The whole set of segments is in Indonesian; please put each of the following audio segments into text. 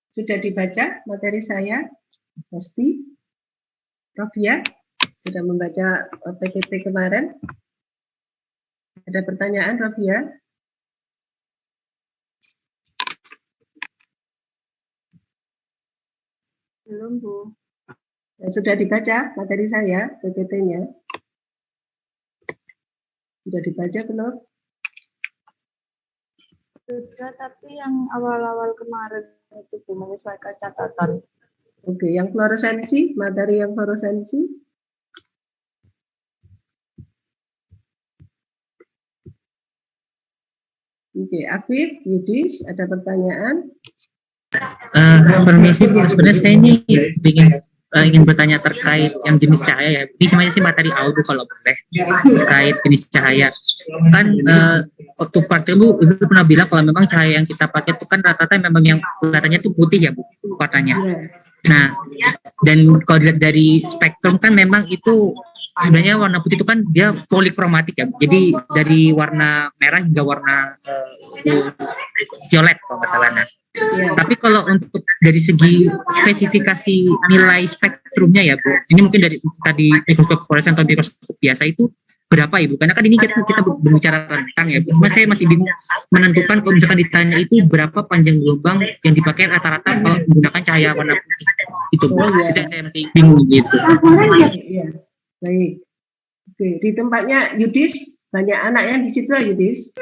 Sudah dibaca materi saya? Pasti. Rofia, sudah membaca PPT kemarin? Ada pertanyaan, Rofia? Belum, Bu. Sudah dibaca materi saya, PPT-nya? Sudah dibaca belum? Sudah, tapi yang awal-awal kemarin itu Bu, menyesuaikan catatan. Oke, yang fluoresensi, materi yang fluoresensi? Oke, Afif, Yudis, ada pertanyaan? Permisi Bu, sebenarnya saya ini ingin bertanya terkait yang jenis cahaya ya. Ini sebenarnya sih materi audio kalau boleh terkait jenis cahaya. Kan waktu praktek Bu, Ibu pernah bilang kalau memang cahaya yang kita pakai itu kan rata-rata memang yang kelihatannya itu putih ya Bu, warnanya. Nah, dan kalau dilihat dari spektrum kan memang itu sebenarnya warna putih itu kan dia polikromatik ya. Jadi dari warna merah hingga warna violet kalau nggak salah. Nah, tapi kalau untuk dari segi spesifikasi nilai spektrumnya ya Bu, ini mungkin dari tadi mikroskop fluoresen atau mikroskop biasa itu berapa Ibu? Karena kan ini kita berbicara tentang ya Bu, cuma saya masih bingung menentukan kalau misalkan ditanya itu berapa panjang gelombang yang dipakai rata-rata kalau menggunakan cahaya warna putih itu Bu. Itu yang saya masih bingung gitu. Iya, baik. Oke, di tempatnya Yudis, banyak anaknya di situ ya Yudis?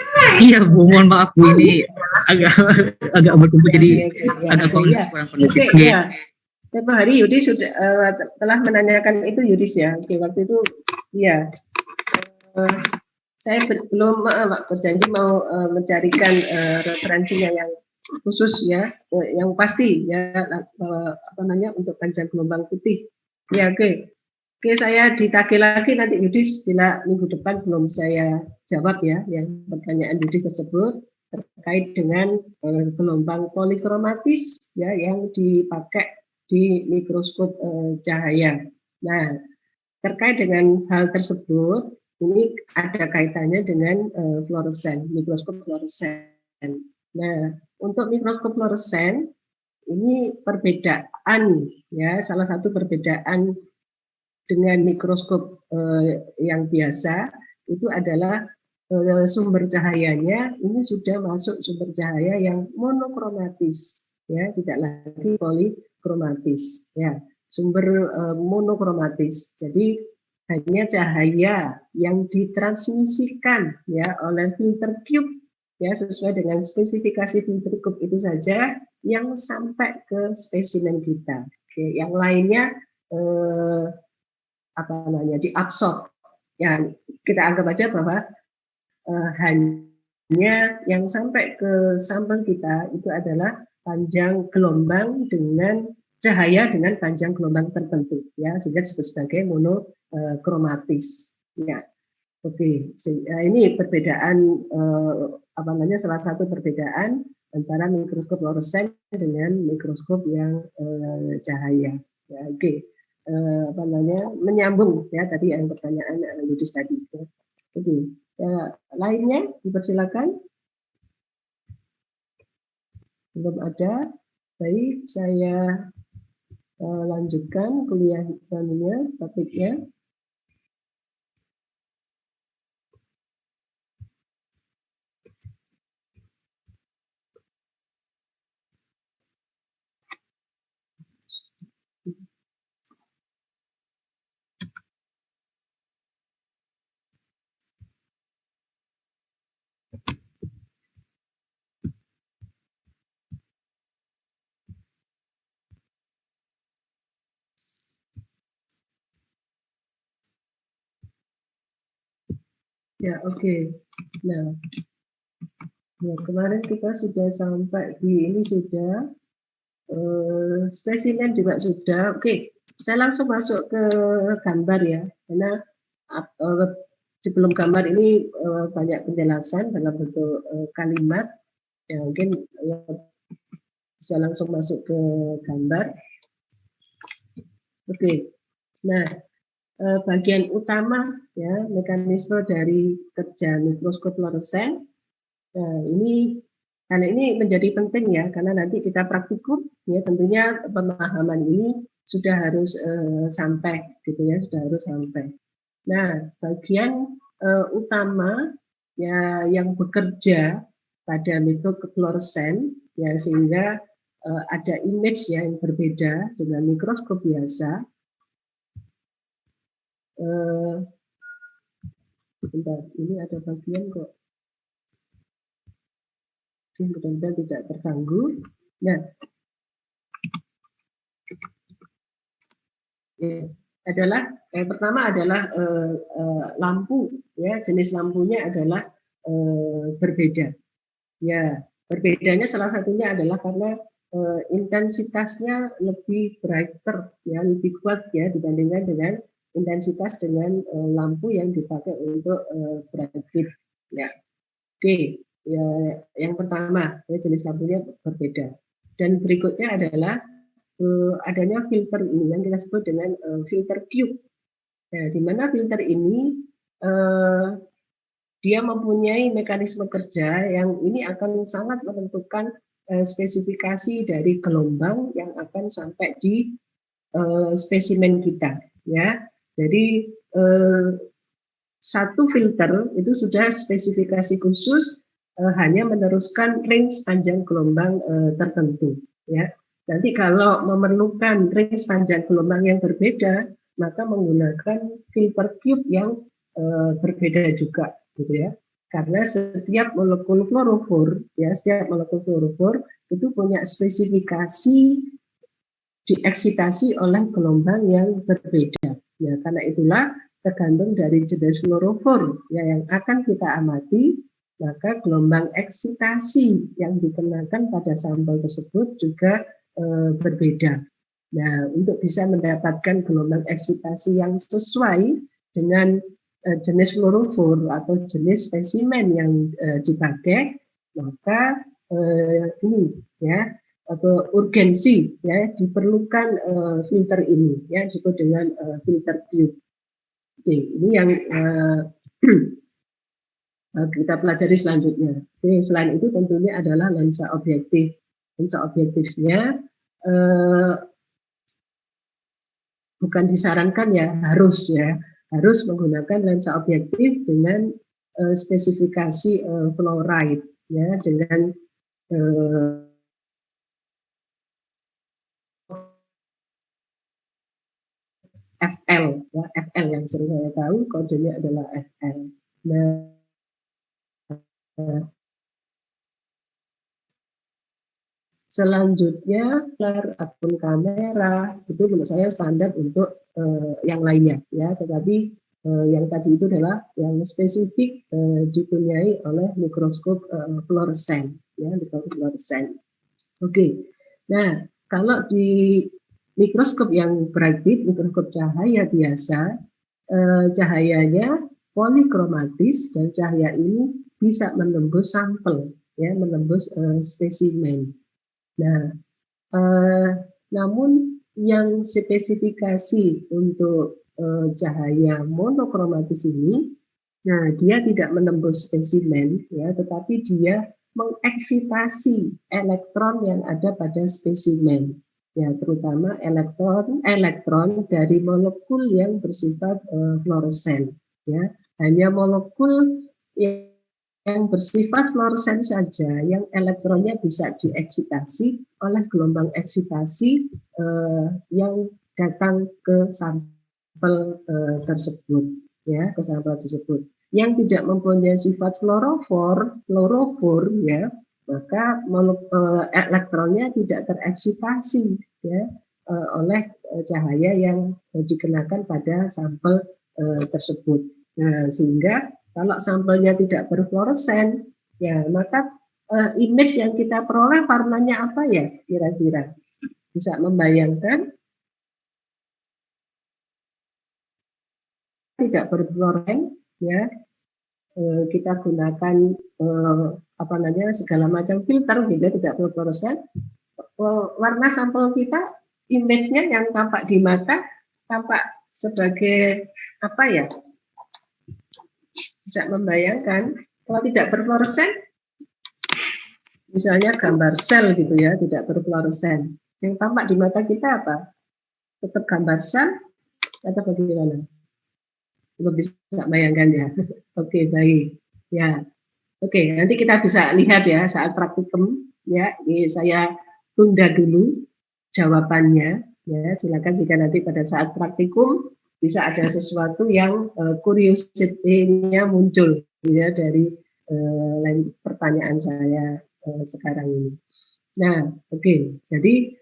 Iya Bu, mohon maaf Bu, ini agak berkumpul jadi agak kurang kondusif. Ya. Tempo hari Yudis sudah telah menanyakan itu Yudis ya. Oke, waktu itu ya saya belum berjanji mau mencarikan referensinya yang khusus ya, yang pasti ya apa namanya untuk panjang gelombang putih. Ya oke. Oke, saya ditagih lagi nanti Yudis bila minggu depan belum saya jawab ya yang pertanyaan Yudis tersebut terkait dengan gelombang polikromatis ya yang dipakai di mikroskop cahaya. Nah, terkait dengan hal tersebut ini ada kaitannya dengan fluoresen, mikroskop fluoresen. Nah, untuk mikroskop fluoresen ini perbedaan ya, salah satu perbedaan dengan mikroskop yang biasa itu adalah sumber cahayanya ini sudah masuk sumber cahaya yang monokromatis ya, tidak lagi polikromatis ya, sumber monokromatis. Jadi hanya cahaya yang ditransmisikan ya oleh filter cube ya sesuai dengan spesifikasi filter cube itu saja yang sampai ke spesimen kita. Oke, yang lainnya apa namanya diabsorb ya, kita anggap aja bahwa hanya yang sampai ke sampel kita itu adalah panjang gelombang dengan cahaya dengan panjang gelombang tertentu ya, sehingga disebut sebagai monokromatis ya. Oke, ini perbedaan apa namanya, salah satu perbedaan antara mikroskop fluoresen dengan mikroskop yang cahaya ya. Oke. Apa namanya, menyambung ya tadi yang pertanyaan Yudis tadi. Oke, lainnya dipersilakan. Belum ada. Baik, saya lanjutkan kuliah topiknya. Ya, oke. Nah, kemarin kita sudah sampai di ini sudah spesimen juga sudah. Oke, saya langsung masuk ke gambar ya, karena sebelum gambar ini banyak penjelasan dalam bentuk kalimat. Ya, mungkin bisa langsung masuk ke gambar. Oke, nah bagian utama ya mekanisme dari kerja mikroskop fluoresen. Nah, ini Karena ini menjadi penting ya, karena nanti kita praktikum, ya tentunya pemahaman ini sudah harus sampai, gitu ya, sudah harus sampai. Nah, bagian utama ya yang bekerja pada metode fluoresen, ya sehingga ada image yang berbeda dengan mikroskop biasa. Bentar, ini ada bagian kok. Mudah-mudahan tidak terganggu. Nah, ya, adalah yang pertama adalah lampu, ya jenis lampunya adalah berbeda. Ya, berbedanya salah satunya adalah karena intensitasnya lebih brighter, ya lebih kuat ya dibandingkan dengan intensitas dengan lampu yang dipakai untuk bright light. Ya, oke. Ya, yang pertama, ya, jenis lampunya berbeda. Dan berikutnya adalah adanya filter ini yang kita sebut dengan filter cube. Nah, di mana filter ini dia mempunyai mekanisme kerja yang ini akan sangat menentukan spesifikasi dari gelombang yang akan sampai di spesimen kita. Ya, jadi satu filter itu sudah spesifikasi khusus hanya meneruskan range panjang gelombang tertentu. Ya, nanti kalau memerlukan range panjang gelombang yang berbeda, maka menggunakan filter cube yang berbeda juga, gitu ya. Karena setiap molekul fluorofor, ya setiap molekul fluorofor itu punya spesifikasi dieksitasi oleh gelombang yang berbeda. Ya, karena itulah tergantung dari jenis fluorofor ya, yang akan kita amati, maka gelombang eksitasi yang dikenakan pada sampel tersebut juga berbeda. Nah, untuk bisa mendapatkan gelombang eksitasi yang sesuai dengan jenis fluorofor atau jenis spesimen yang dipakai, maka ini ya atau urgensi ya diperlukan filter ini ya disebut dengan filter cube. Oke, ini yang kita pelajari selanjutnya. Oke, selain itu tentunya adalah lensa objektif. Lensa objektifnya bukan disarankan ya, harus menggunakan lensa objektif dengan spesifikasi fluoride ya, dengan FL ya, FL yang sering saya tahu kodenya adalah FL. Nah, selanjutnya akun kamera itu menurut saya standar untuk yang lainnya ya, tetapi yang tadi itu adalah yang spesifik dipunyai oleh mikroskop fluoresen ya, mikroskop fluoresen. Oke. Nah, kalau di mikroskop yang bright field, mikroskop cahaya biasa, cahayanya polikromatis dan cahaya ini bisa menembus sampel ya, menembus spesimen. Nah, namun yang spesifikasi untuk cahaya monokromatis ini, nah dia tidak menembus spesimen ya, tetapi dia mengeksitasi elektron yang ada pada spesimen ya, terutama elektron dari molekul yang bersifat fluoresen ya, hanya molekul yang bersifat fluoresen saja yang elektronnya bisa dieksitasi oleh gelombang eksitasi yang datang ke sampel tersebut ya, ke sampel tersebut. Yang tidak mempunyai sifat fluorofor ya, maka elektronnya tidak tereksitasi ya oleh cahaya yang dikenakan pada sampel tersebut. Nah, sehingga kalau sampelnya tidak berfluoresen, ya maka image yang kita peroleh warnanya apa ya kira-kira? Bisa membayangkan? Tidak berfluoresen, ya kita gunakan segala macam filter gitu, tidak berfluoresen. Warna sampel kita, image-nya yang tampak di mata tampak sebagai apa ya? Bisa membayangkan kalau tidak berfluoresen misalnya gambar sel gitu ya, tidak berfluoresen. Yang tampak di mata kita apa? Tetap gambar sel atau bagaimana? Coba bisa bayangkan ya. Oke, baik. Ya. Oke, nanti kita bisa lihat ya saat praktikum ya. Ini saya tunda dulu jawabannya ya. Silakan jika nanti pada saat praktikum bisa ada sesuatu yang curiosity-nya muncul ya dari lain pertanyaan saya sekarang ini. Nah, oke. Jadi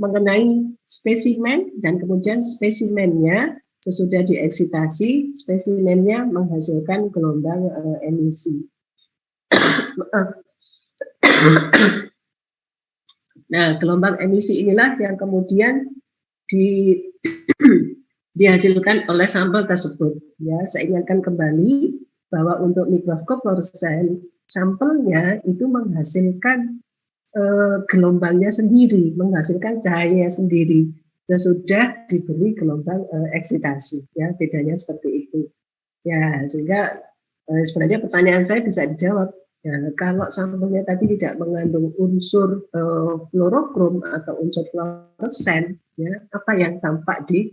mengenai spesimen dan kemudian spesimennya sesudah dieksitasi, spesimennya menghasilkan gelombang emisi. Nah, gelombang emisi inilah yang kemudian dihasilkan oleh sampel tersebut. Ya, saya ingatkan kembali bahwa untuk mikroskop fluoresen sampelnya itu menghasilkan gelombangnya sendiri, menghasilkan cahaya sendiri sesudah diberi gelombang eksitasi. Ya, bedanya seperti itu. Ya, sehingga sebenarnya pertanyaan saya bisa dijawab. Ya, kalau sampelnya tadi tidak mengandung unsur fluorokrom atau unsur fluoresen, ya, apa yang tampak di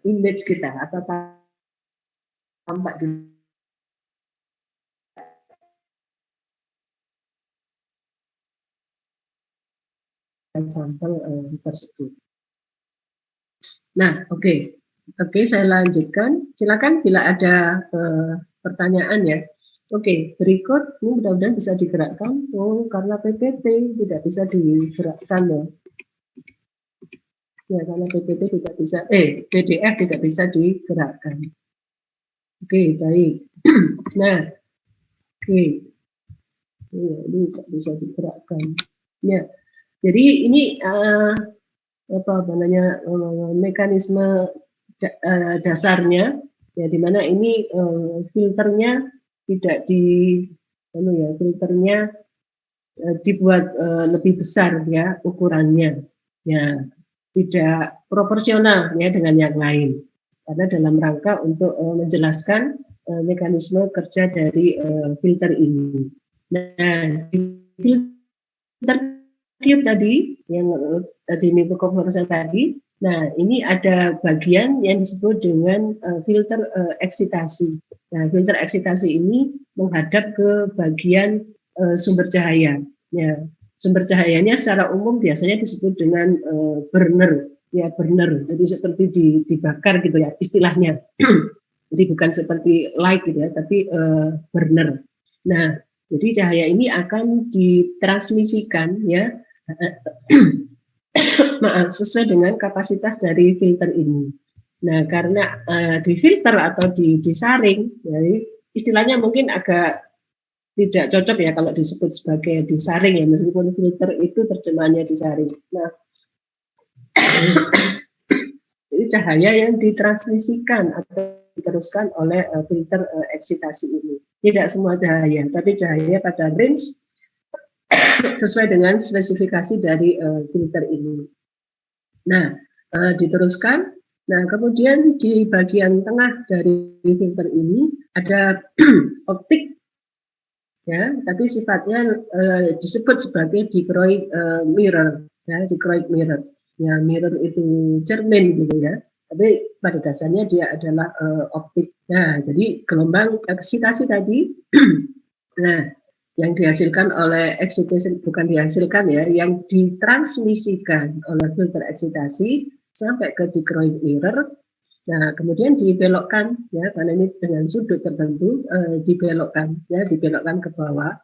image kita atau tampak di sampel tersebut. Nah, oke, saya lanjutkan. Silakan bila ada pertanyaan ya. Oke, berikut ini mudah-mudahan bisa digerakkan. Oh, karena PPT tidak bisa digerakkan ya. Ya, karena PPT tidak bisa, PDF tidak bisa digerakkan. Oke, baik. Nah, oke. Ini tidak bisa digerakkan. Ya, jadi ini mekanisme dasarnya, ya, di mana ini filternya tidak filternya dibuat lebih besar ya ukurannya, ya, tidak proporsional ya dengan yang lain, karena dalam rangka untuk menjelaskan mekanisme kerja dari filter ini. Nah, filter tube tadi yang di mikroskop fluoresen tadi, nah ini ada bagian yang disebut dengan filter eksitasi. Nah, filter eksitasi ini menghadap ke bagian sumber cahaya. Ya, sumber cahayanya secara umum biasanya disebut dengan burner, ya, burner. Jadi seperti dibakar gitu ya istilahnya. Jadi bukan seperti light gitu ya, tapi burner. Nah, jadi cahaya ini akan ditransmisikan ya sesuai dengan kapasitas dari filter ini. Nah, karena difilter atau disaring, jadi istilahnya mungkin agak tidak cocok ya kalau disebut sebagai disaring ya, meskipun filter itu terjemahannya disaring. Nah, jadi cahaya yang ditransmisikan atau diteruskan oleh filter eksitasi ini. Tidak semua cahaya, tapi cahaya pada range sesuai dengan spesifikasi dari filter ini. Nah, diteruskan. Nah, kemudian di bagian tengah dari filter ini ada optik, ya, tapi sifatnya disebut sebagai dichroic mirror, ya, dichroic mirror. Ya, mirror itu cermin gitu ya, tapi pada dasarnya dia adalah optik. Nah, jadi gelombang eksitasi tadi, nah, yang dihasilkan oleh eksitasi, bukan dihasilkan ya, yang ditransmisikan oleh filter eksitasi sampai ke dichroic mirror. Nah, kemudian dibelokkan ya, karena ini dengan sudut tertentu dibelokkan ya, dibelokkan ke bawah.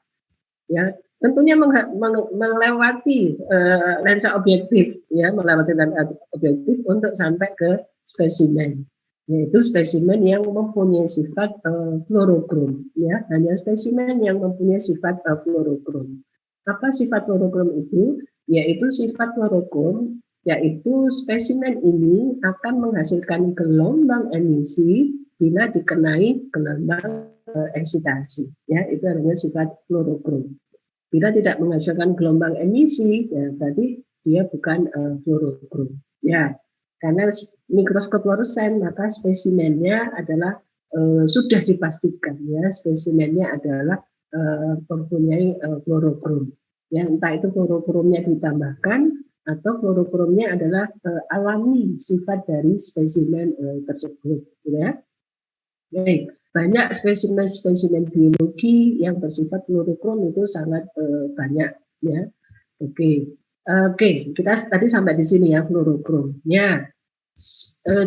Ya, tentunya melewati lensa objektif ya, melewati lensa objektif untuk sampai ke spesimen. Yaitu spesimen yang mempunyai sifat fluorokrom ya, hanya spesimen yang mempunyai sifat fluorokrom. Apa sifat fluorokrom itu? Yaitu sifat fluorokrom, yaitu spesimen ini akan menghasilkan gelombang emisi bila dikenai gelombang eksitasi, ya, itu adalah sifat fluorokrom. Bila tidak menghasilkan gelombang emisi, ya berarti dia bukan fluorokrom, ya. Karena mikroskop fluoresen, maka spesimennya adalah sudah dipastikan, ya, spesimennya adalah mempunyai fluorokrom. Ya, entah itu fluorokromnya ditambahkan atau fluorokromnya adalah alami sifat dari spesimen tersebut, ya. Baik, banyak spesimen-spesimen biologi yang bersifat fluorokrom itu sangat banyak, ya. Oke, kita tadi sampai di sini ya fluorokrom. Ya,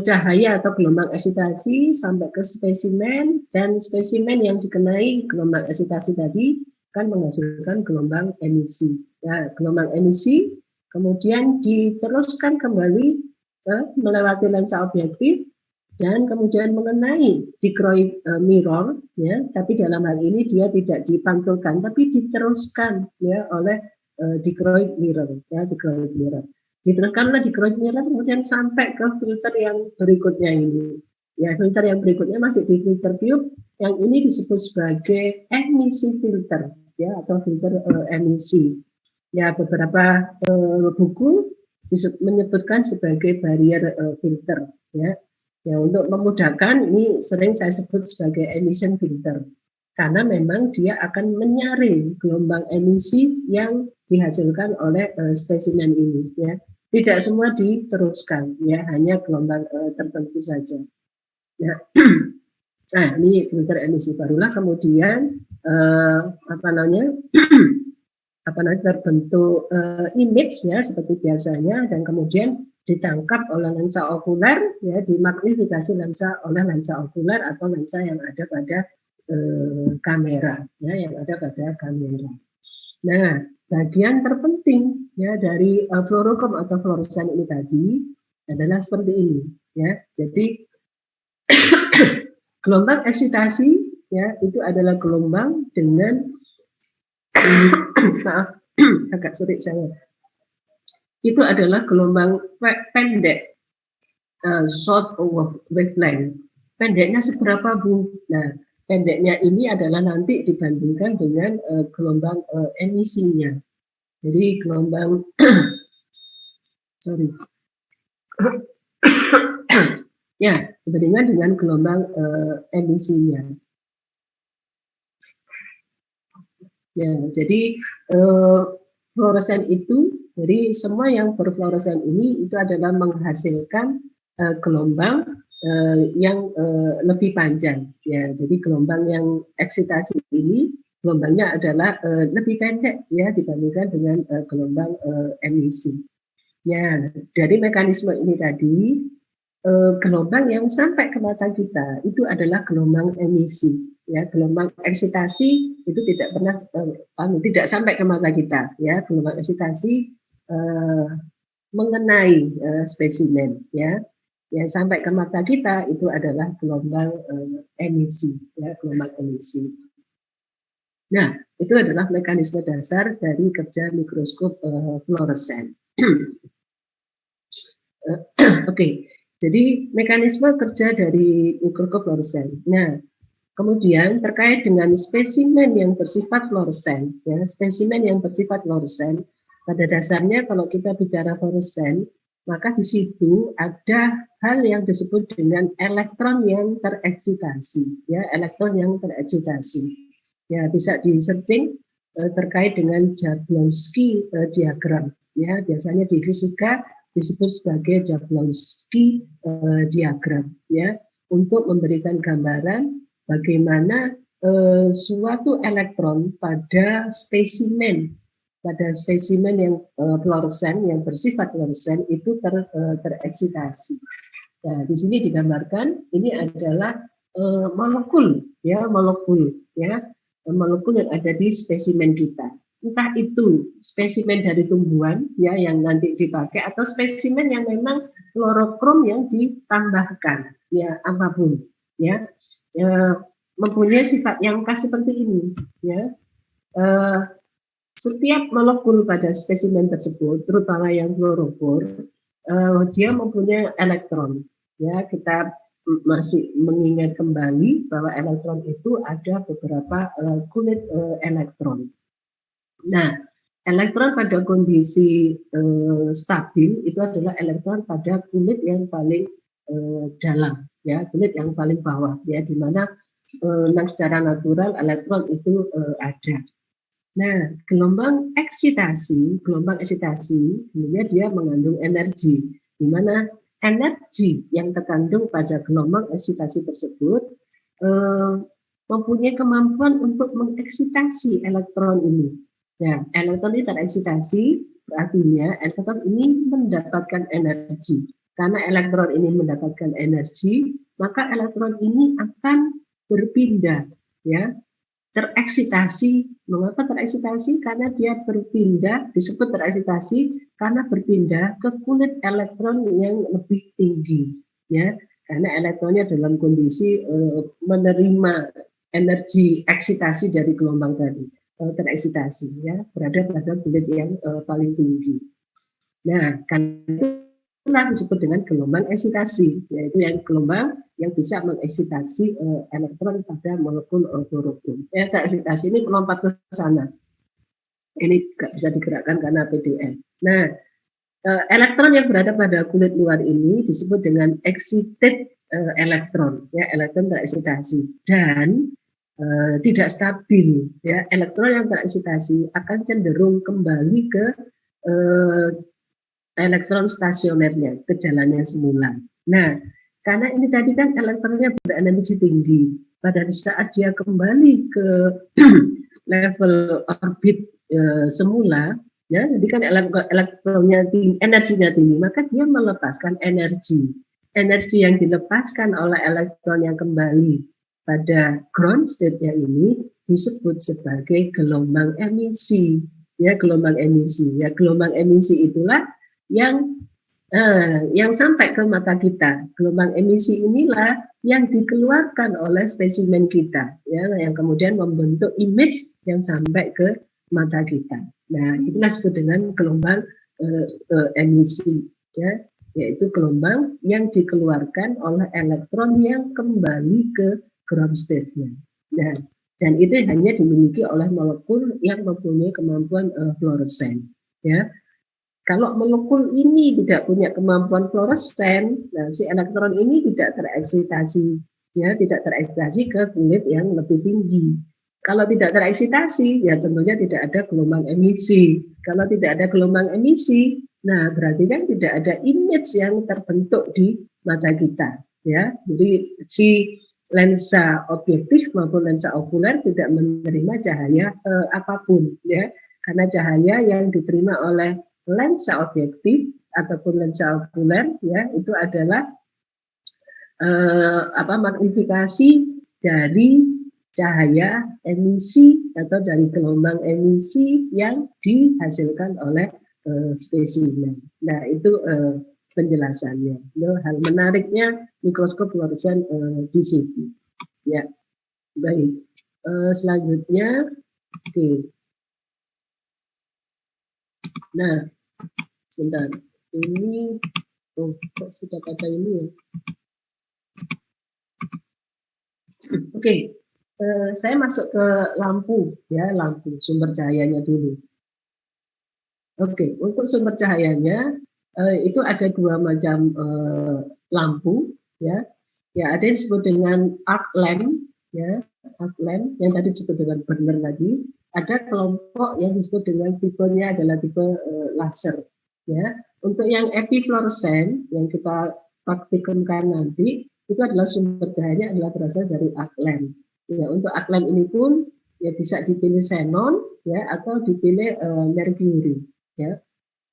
cahaya atau gelombang eksitasi sampai ke spesimen, dan spesimen yang dikenai gelombang eksitasi tadi kan menghasilkan gelombang emisi. Ya, gelombang emisi kemudian diteruskan kembali melewati lensa objektif dan kemudian mengenai dichroic mirror, ya. Tapi dalam hal ini dia tidak dipantulkan, tapi diteruskan ya oleh dichroic mirror, ya, dichroic mirror. Diteruskanlah dichroic mirror kemudian sampai ke filter yang berikutnya ini. Ya, filter yang berikutnya masih di filter tube, yang ini disebut sebagai emisi filter, ya, atau filter emisi. Ya, beberapa buku menyebutkan sebagai barrier filter, ya. Ya, untuk memudahkan ini sering saya sebut sebagai emission filter, karena memang dia akan menyaring gelombang emisi yang dihasilkan oleh spesimen ini, ya. Tidak semua diteruskan, ya, hanya gelombang tertentu saja. Ya. Nah, ini filter emisi, barulah kemudian terbentuk image, ya, seperti biasanya, dan kemudian ditangkap oleh lensa okuler, ya, dimagnifikasi oleh lensa okuler atau lensa yang ada pada kamera, ya, yang ada pada kamera. Nah, bagian terpenting, ya, dari fluorokrom atau fluoresen ini tadi adalah seperti ini, ya. Jadi gelombang eksitasi, ya, itu adalah gelombang dengan maaf, agak sulit saya. Itu adalah gelombang pendek, short wavelength. Pendeknya seberapa, Bu? Nah, pendeknya ini adalah nanti dibandingkan dengan gelombang emisinya. Jadi gelombang ya, dibandingkan dengan gelombang emisinya. Ya, jadi fluoresen itu, jadi semua yang berfluoresen ini itu adalah menghasilkan gelombang yang lebih panjang, ya. Jadi gelombang yang eksitasi ini gelombangnya adalah lebih pendek, ya, dibandingkan dengan gelombang emisi. Ya, dari mekanisme ini tadi gelombang yang sampai ke mata kita itu adalah gelombang emisi, ya. Gelombang eksitasi itu tidak pernah tidak sampai ke mata kita, ya. Gelombang eksitasi mengenai spesimen, ya. Yang sampai ke mata kita itu adalah gelombang emisi, ya, gelombang emisi. Nah, itu adalah mekanisme dasar dari kerja mikroskop fluoresen. Oke, jadi mekanisme kerja dari mikroskop fluoresen. Nah, kemudian terkait dengan spesimen yang bersifat fluoresen, ya, spesimen yang bersifat fluoresen, pada dasarnya kalau kita bicara fluoresen, maka di situ ada hal yang disebut dengan elektron yang tereksitasi, ya, elektron yang tereksitasi. Ya, bisa di searching terkait dengan Jablonski diagram, ya, biasanya di fisika disebut sebagai Jablonski diagram, ya, untuk memberikan gambaran bagaimana suatu elektron pada spesimen yang fluoresen, yang bersifat fluoresen itu tereksitasi. Nah, di sini digambarkan ini adalah molekul yang ada di spesimen kita. Entah itu spesimen dari tumbuhan, ya, yang nanti dipakai, atau spesimen yang memang fluorokrom yang ditambahkan, ya, apapun, ya, mempunyai sifat yang khas seperti ini, ya. Setiap molekul pada spesimen tersebut, terutama yang fluorofor, dia mempunyai elektron. Ya, kita masih mengingat kembali bahwa elektron itu ada beberapa kulit elektron. Nah, elektron pada kondisi stabil itu adalah elektron pada kulit yang paling dalam, ya, kulit yang paling bawah, ya, di mana memang secara natural elektron itu ada. Nah, gelombang eksitasi sebenarnya dia mengandung energi, di mana energi yang terkandung pada gelombang eksitasi tersebut mempunyai kemampuan untuk mengeksitasi elektron ini. Nah, elektron ini tereksitasi, artinya elektron ini mendapatkan energi. Karena elektron ini mendapatkan energi, maka elektron ini akan berpindah, ya, tereksitasi. Mengapa tereksitasi? Karena dia berpindah, disebut tereksitasi karena berpindah ke kulit elektron yang lebih tinggi, ya, karena elektronnya dalam kondisi menerima energi eksitasi dari gelombang tadi, tereksitasi, ya, berada pada kulit yang paling tinggi. Nah, kan itulah disebut dengan gelombang eksitasi, yaitu yang gelombang yang bisa mengeksitasi elektron pada molekul kloroform. Eksitasi ini melompat ke sana. Ini nggak bisa digerakkan karena PDN. Nah, elektron yang berada pada kulit luar ini disebut dengan excited elektron, ya, elektron tereksitasi dan tidak stabil, ya. Elektron yang tereksitasi akan cenderung kembali ke elektron stasionernya, ke jalannya semula. Nah, karena ini tadi kan elektronnya berenergi tinggi, pada saat dia kembali ke level orbit semula, ya, jadi kan elektronnya tinggi, energinya tinggi, maka dia melepaskan energi. Energi yang dilepaskan oleh elektron yang kembali pada ground state-nya ini disebut sebagai gelombang emisi. Ya, gelombang emisi. Ya, gelombang emisi itulah yang sampai ke mata kita. Gelombang emisi inilah yang dikeluarkan oleh spesimen kita, ya, yang kemudian membentuk image yang sampai ke mata kita. Nah, itulah disebut dengan gelombang emisi, ya, yaitu gelombang yang dikeluarkan oleh elektron yang kembali ke ground state-nya. Nah, dan itu hanya dimiliki oleh molekul yang mempunyai kemampuan fluoresen, ya. Kalau molekul ini tidak punya kemampuan fluoresen, nah si elektron ini tidak tereksitasi, ya, tidak tereksitasi ke kulit yang lebih tinggi. Kalau tidak tereksitasi, ya tentunya tidak ada gelombang emisi. Kalau tidak ada gelombang emisi, nah berarti kan tidak ada image yang terbentuk di mata kita, ya. Jadi si lensa objektif maupun lensa okuler tidak menerima cahaya apapun, ya, karena cahaya yang diterima oleh lensa objektif ataupun lensa okuler, ya, itu adalah magnifikasi dari cahaya emisi atau dari gelombang emisi yang dihasilkan oleh spesimen. Nah, itu penjelasannya. Itu hal menariknya mikroskop fluoresen di situ. Ya, baik. Selanjutnya, oke. Nah, sebentar, ini kok sudah pada ini ya. Oke, saya masuk ke lampu, ya, lampu sumber cahayanya dulu. Oke, untuk sumber cahayanya itu ada dua macam lampu, ya. Ya, ada yang disebut dengan arc lamp, ya, arc lamp yang tadi disebut dengan burner tadi. Ada kelompok yang disebut dengan tipenya adalah tipe laser, ya. Untuk yang epifluoresen yang kita praktikumkan nanti itu adalah sumber cahayanya adalah berasal dari arc lamp. Ya, untuk arc lamp ini pun ya bisa dipilih xenon, ya, atau dipilih merkuri, ya.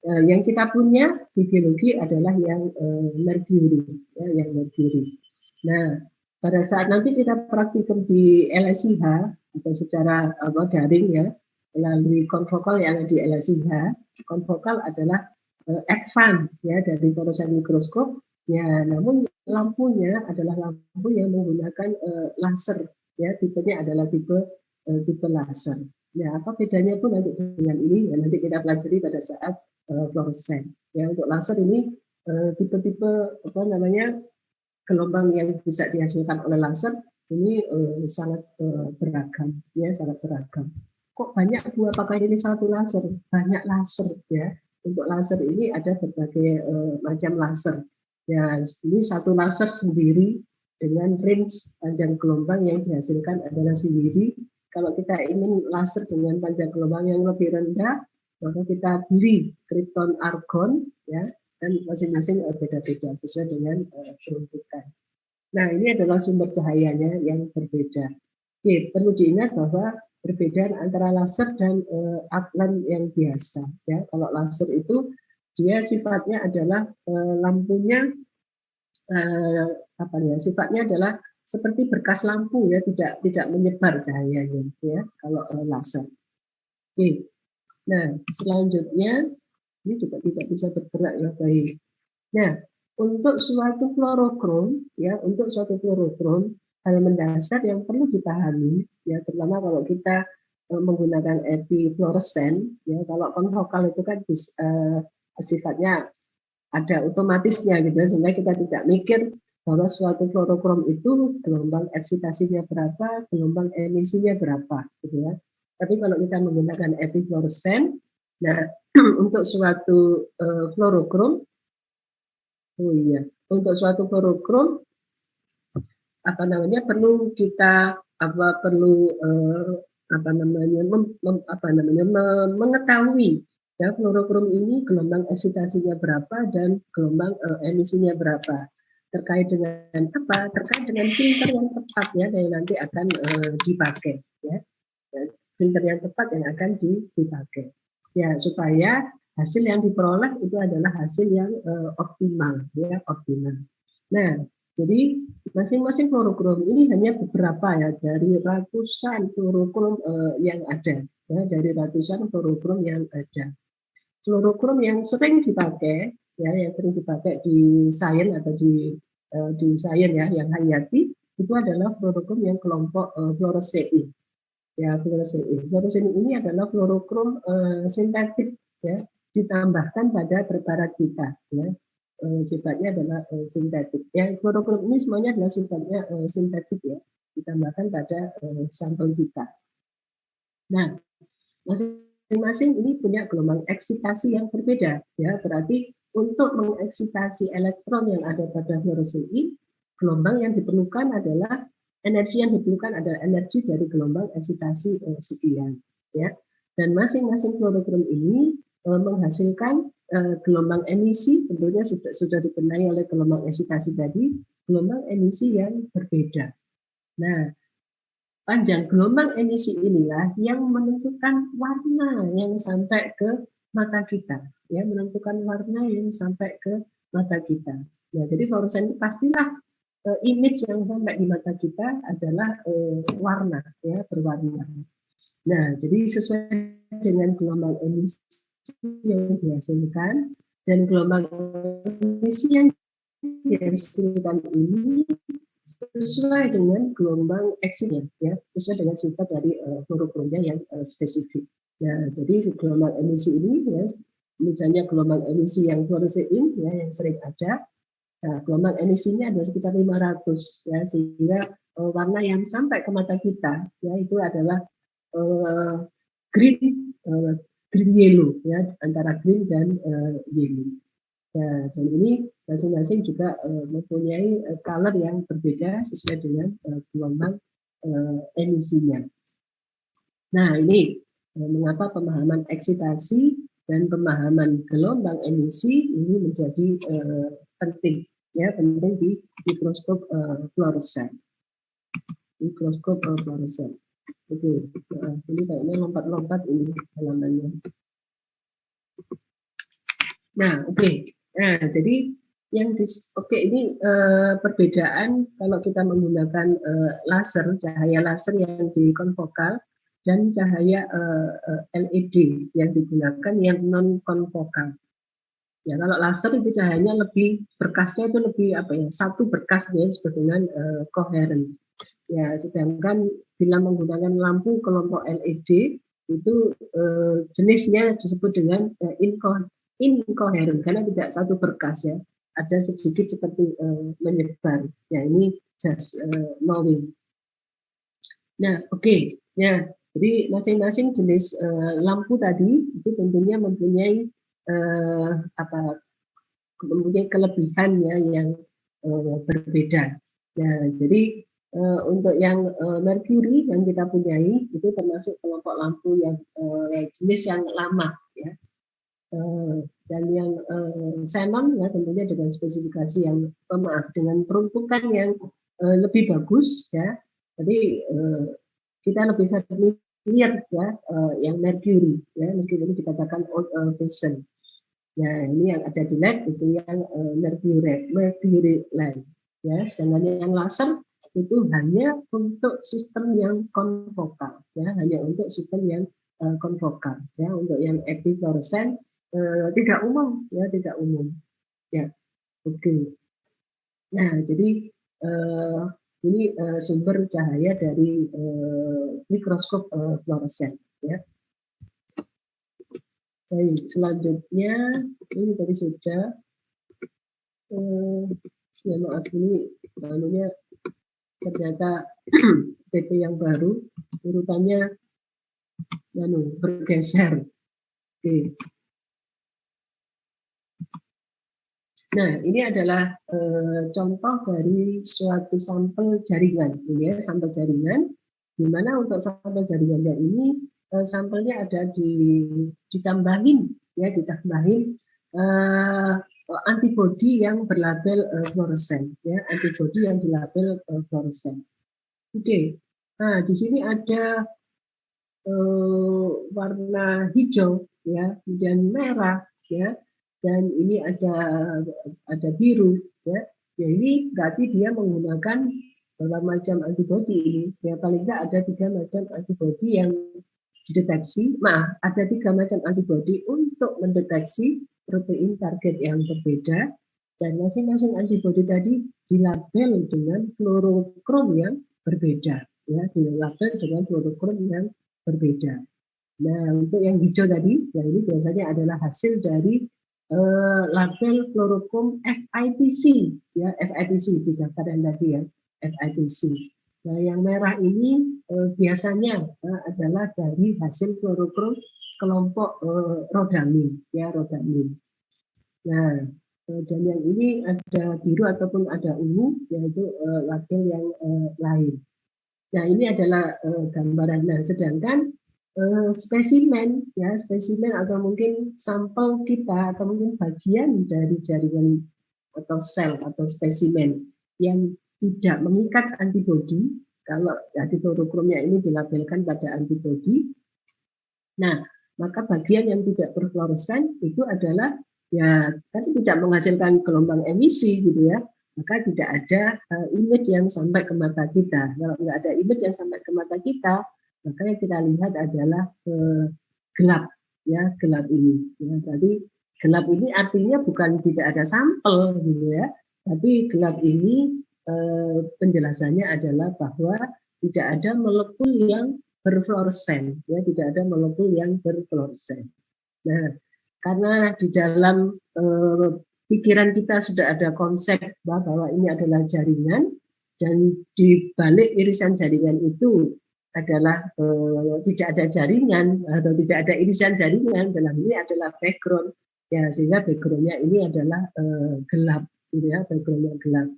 Yang kita punya di biologi adalah yang merkuri, ya, yang merkuri. Nah, pada saat nanti kita praktikum di LSIH atau secara daring, ya, melalui konfokal yang ada di LSIH. Konfokal adalah advance, ya, dari fluoresan mikroskop. Ya, namun lampunya adalah lampu yang menggunakan laser, ya, tipenya adalah tipe laser. Ya, apa bedanya pun nanti dengan ini, ya, nanti kita pelajari pada saat fluoresen. Ya, untuk laser ini tipe-tipe gelombang yang bisa dihasilkan oleh laser ini sangat beragam, ya, sangat beragam. Kok banyak dua pakai ini satu laser? Banyak laser, ya. Untuk laser ini ada berbagai macam laser. Ya, ini satu laser sendiri dengan range panjang gelombang yang dihasilkan adalah sendiri. Kalau kita ingin laser dengan panjang gelombang yang lebih rendah, maka kita pilih krypton argon, ya, dan masing-masing beda-beda sesuai dengan peruntukan. Nah, ini adalah sumber cahayanya yang berbeda. Oke, perlu diingat bahwa perbedaan antara laser dan outline yang biasa. Ya, kalau laser itu dia sifatnya adalah lampunya sifatnya adalah seperti berkas lampu, ya, tidak menyebar cahayanya, ya, kalau laser. Oke. Nah, selanjutnya ini juga tidak bisa bergerak, ya, baik. Nah, untuk suatu fluorokrom, ya, untuk suatu fluorokrom, hal mendasar yang perlu dipahami, ya, terutama kalau kita menggunakan epifluoresen, ya, kalau konfokal itu kan sifatnya ada otomatisnya, gitu, sehingga kita tidak mikir bahwa suatu fluorokrom itu gelombang eksitasinya berapa, gelombang emisinya berapa, gitu ya. Tapi kalau kita menggunakan epifluoresen, nah, untuk suatu fluorokrom, untuk suatu fluorokrom perlu kita mengetahui, ya, fluorokrom ini gelombang eksitasinya berapa dan gelombang emisinya berapa. Terkait dengan apa? Terkait dengan filter yang tepat, ya, yang nanti akan dipakai, ya. Filter yang tepat yang akan dipakai, ya, supaya hasil yang diperoleh itu adalah hasil yang optimal, ya, optimal. Nah, jadi masing-masing fluorokrom ini hanya beberapa, ya, dari ratusan fluorokrom yang ada, ya, dari ratusan fluorokrom yang ada. Fluorokrom yang sering dipakai, ya, yang sering dipakai di sains atau di sains, ya, yang hayati itu adalah fluorokrom yang kelompok fluoresein. Ya, fluoresein. Fluoresein ini adalah fluorokrom sintetik, ya, ditambahkan pada preparat kita, ya. Sifatnya adalah sintetik. Ya, fluorokrom ini semuanya adalah sifatnya sintetik, ya, ditambahkan pada sampel kita. Nah, masing-masing ini punya gelombang eksitasi yang berbeda, ya. Berarti untuk mengeksitasi elektron yang ada pada fluoresein, gelombang yang diperlukan adalah energi yang diperlukan adalah energi dari gelombang eksitasi sekian, ya. Dan masing-masing fluorokrom ini menghasilkan gelombang emisi, tentunya sudah dikenai oleh gelombang eksitasi tadi, gelombang emisi yang berbeda. Nah, panjang gelombang emisi inilah yang menentukan warna yang sampai ke mata kita, ya, menentukan warna yang sampai ke mata kita. Nah, jadi fluoresan itu pastilah image yang sampai di mata kita adalah warna, ya, berwarna. Nah, jadi sesuai dengan gelombang emisi yang dihasilkan dan gelombang emisi yang dihasilkan ini sesuai dengan gelombang eksitasinya, ya, sesuai dengan sifat dari fluorokromnya yang spesifik. Nah, jadi gelombang emisi ini, ya, misalnya gelombang emisi yang fluoresein, ya, yang sering ada. Nah, gelombang emisinya ada sekitar 500, ya, sehingga warna yang sampai ke mata kita, ya, itu adalah green yellow, ya, antara green dan yellow. Nah, dan ini masing-masing juga mempunyai color yang berbeda sesuai dengan gelombang emisinya. Nah, ini mengapa pemahaman eksitasi dan pemahaman gelombang emisi ini menjadi penting, ya, penting di mikroskop fluoresen. Mikroskop fluoresen. Oke, ini kayaknya lompat-lompat ini halamannya. Nah, oke. Nah, jadi yang ini perbedaan kalau kita menggunakan laser, cahaya laser yang dikonvokal dan cahaya LED yang digunakan yang non konvokal. Ya, kalau laser itu cahayanya lebih, berkasnya itu lebih satu berkas, ya, disebut dengan koheren. Ya, sedangkan bila menggunakan lampu kelompok LED itu jenisnya disebut dengan incoherent karena tidak satu berkas, ya, ada sedikit seperti menyebar. Ya, ini just knowing. Nah, oke. Ya, jadi masing-masing jenis lampu tadi itu tentunya mempunyai mempunyai kelebihannya yang berbeda. Nah, jadi untuk yang merkuri yang kita punyai itu termasuk kelompok lampu yang jenis yang lama ya. Dan yang xenon ya tentunya dengan spesifikasi yang dengan peruntukan yang lebih bagus ya. Jadi kita lebih familiar ya yang merkuri ya, meskipun dikatakan old fashion. Nah, ini yang ada di LED itu yang mercury lamp ya. Sedangkan yang laser itu hanya untuk sistem yang konvokal ya, hanya untuk sistem yang konvokal ya. Untuk yang epifluorescent tidak umum ya, tidak umum ya. Oke. Nah, jadi ini sumber cahaya dari mikroskop fluoresen ya. Baik, selanjutnya ini tadi sudah ya maaf ini lalunya ternyata PT yang baru urutannya bergeser. Oke. Nah, ini adalah contoh dari suatu sampel jaringan, ini ya, sampel jaringan, di mana untuk sampel jaringannya ini sampelnya ada ditambahin antibodi yang berlabel fluoresen, ya, antibodi yang dilabel fluoresen. Oke, nah di sini ada warna hijau, ya, kemudian merah, ya. Dan ini ada biru ya. Ya ini berarti dia menggunakan berapa macam antibodi ini. Ya paling tidak ada 3 macam antibodi yang dideteksi. Ada 3 macam antibodi untuk mendeteksi protein target yang berbeda, dan masing-masing antibodi tadi dilabel dengan fluorokrom yang berbeda ya, dilabel dengan fluorokrom yang berbeda. Nah, untuk yang hijau tadi, ya ini biasanya adalah hasil dari label fluorokrom FITC ya, FITC di daftaran tadi ya, FITC. Nah, yang merah ini biasanya adalah dari hasil fluorokrom kelompok rodamin ya, rodamin. Nah, dan yang ini ada biru ataupun ada ungu, yaitu label yang lain. Nah, ini adalah gambaran. Nah, sedangkan spesimen ya, spesimen atau mungkin sampel kita atau mungkin bagian dari jaringan atau sel atau spesimen yang tidak mengikat antibodi, kalau fluorokromnya ini dilabelkan pada antibodi, nah maka bagian yang tidak berfluoresen itu adalah ya tadi tidak menghasilkan gelombang emisi gitu ya, maka tidak ada image yang sampai ke mata kita. Kalau nggak ada image yang sampai ke mata kita, maka yang kita lihat adalah gelap ya, gelap ini ya. Jadi gelap ini artinya bukan tidak ada sampel gitu ya, tapi gelap ini penjelasannya adalah bahwa tidak ada molekul yang berfluoresen ya, tidak ada molekul yang berfluoresen. Nah, karena di dalam pikiran kita sudah ada konsep bahwa ini adalah jaringan, dan di balik irisan jaringan itu adalah tidak ada jaringan atau tidak ada irisan jaringan, dalam ini adalah background ya, sehingga backgroundnya ini adalah gelap gitu ya, backgroundnya gelap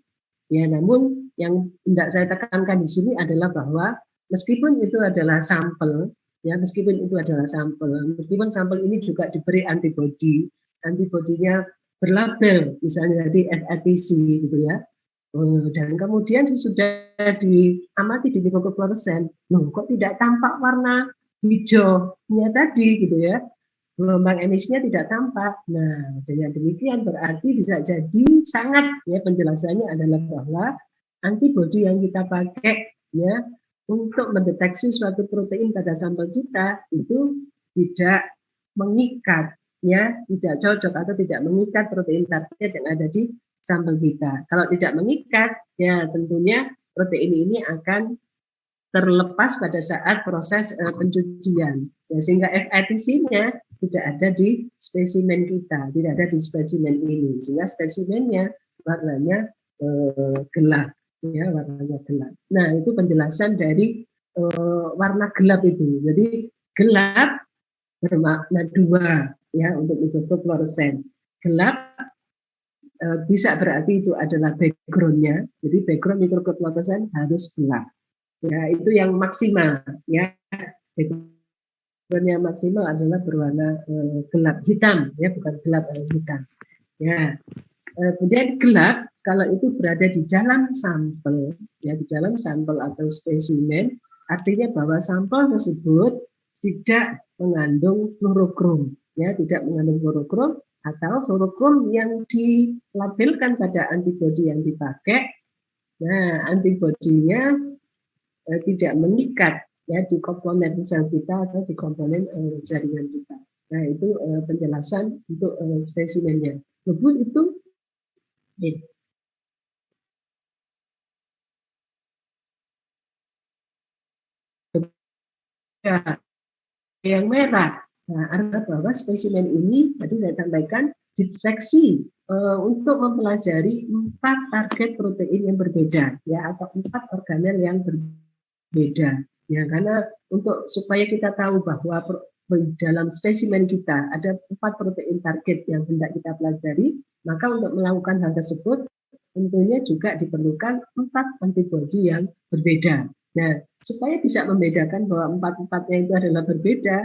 ya. Namun yang tidak saya tekankan di sini adalah bahwa meskipun itu adalah sampel ya, meskipun sampel ini juga diberi antibodi, antibodinya berlabel misalnya di FITC gitu ya. Dan kemudian sudah diamati di mikroskop fluoresen, kok tidak tampak warna hijaunya tadi gitu ya, gelombang emisinya tidak tampak. Nah, dengan demikian berarti bisa jadi sangat ya, penjelasannya adalah bahwa antibodi yang kita pakai ya untuk mendeteksi suatu protein pada sampel kita itu tidak mengikat ya, tidak cocok atau tidak mengikat protein target yang ada di sampel kita. Kalau tidak mengikat, ya tentunya protein ini akan terlepas pada saat proses pencucian. Ya, sehingga FITC-nya tidak ada di spesimen kita, tidak ada di spesimen ini. Sehingga spesimennya warnanya gelap, ya warnanya gelap. Nah, itu penjelasan dari warna gelap itu. Jadi gelap bermakna 2 ya untuk mikroskop fluoresen. Gelap bisa berarti itu adalah backgroundnya. Jadi background mikrofluoresan harus gelap. Ya, itu yang maksimal. Ya, background yang maksimal adalah berwarna gelap hitam, ya bukan gelap hitam. Ya, kemudian gelap kalau itu berada di dalam sampel, ya di dalam sampel atau spesimen, artinya bahwa sampel tersebut tidak mengandung fluorokrom, ya tidak mengandung fluorokrom atau fluorokrom yang dilabelkan pada antibodi yang dipakai. Nah, antibodinya tidak mengikat ya di komponen sel kita atau di komponen jaringan kita. Nah, itu penjelasan untuk spesimennya. Lembut itu ya, yang merah. Nah, artinya bahwa spesimen ini tadi saya sampaikan dideteksi untuk mempelajari 4 target protein yang berbeda, ya atau 4 organel yang berbeda. Ya, karena untuk supaya kita tahu bahwa dalam spesimen kita ada 4 protein target yang hendak kita pelajari, maka untuk melakukan hal tersebut tentunya juga diperlukan 4 antibodi yang berbeda. Nah, supaya bisa membedakan bahwa 4-4-nya itu adalah berbeda,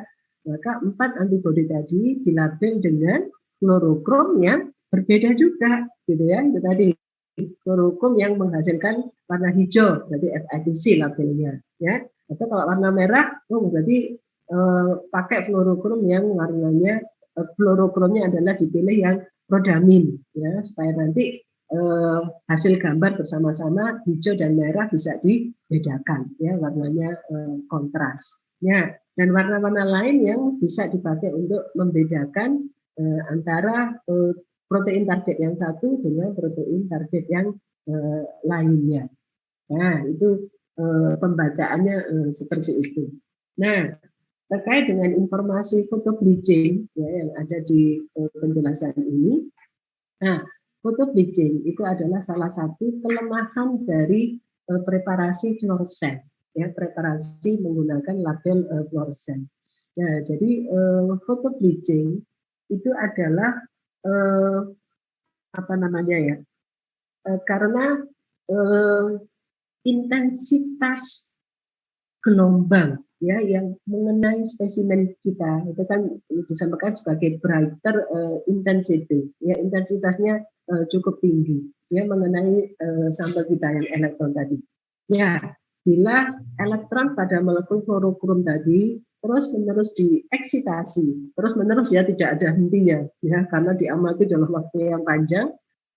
maka 4 antibodi tadi dilabel dengan fluorokrom yang berbeda juga, gitu ya. Itu tadi fluorokrom yang menghasilkan warna hijau, berarti FADC labelnya, ya. Atau kalau warna merah, berarti pakai fluorokrom yang warnanya fluorokromnya adalah dipilih yang rodamin, ya, supaya nanti hasil gambar bersama-sama hijau dan merah bisa dibedakan, ya warnanya kontras. Ya, dan warna-warna lain yang bisa dipakai untuk membedakan antara protein target yang satu dengan protein target yang lainnya. Nah, itu pembacaannya seperti itu. Nah, terkait dengan informasi photobleaching ya, yang ada di penjelasan ini, nah photobleaching itu adalah salah satu kelemahan dari preparasi fluoresen, ya preparasi menggunakan label fluoresen. Nah, jadi photobleaching itu adalah apa namanya ya? Karena intensitas gelombang ya yang mengenai spesimen kita itu kan disampaikan sebagai brighter intensity, ya intensitasnya cukup tinggi ya mengenai sampel kita yang elektron tadi. Ya, bila elektron pada molekul fluorokrom tadi terus-menerus dieksitasi, terus-menerus ya tidak ada hentinya ya karena diamati dalam waktu yang panjang,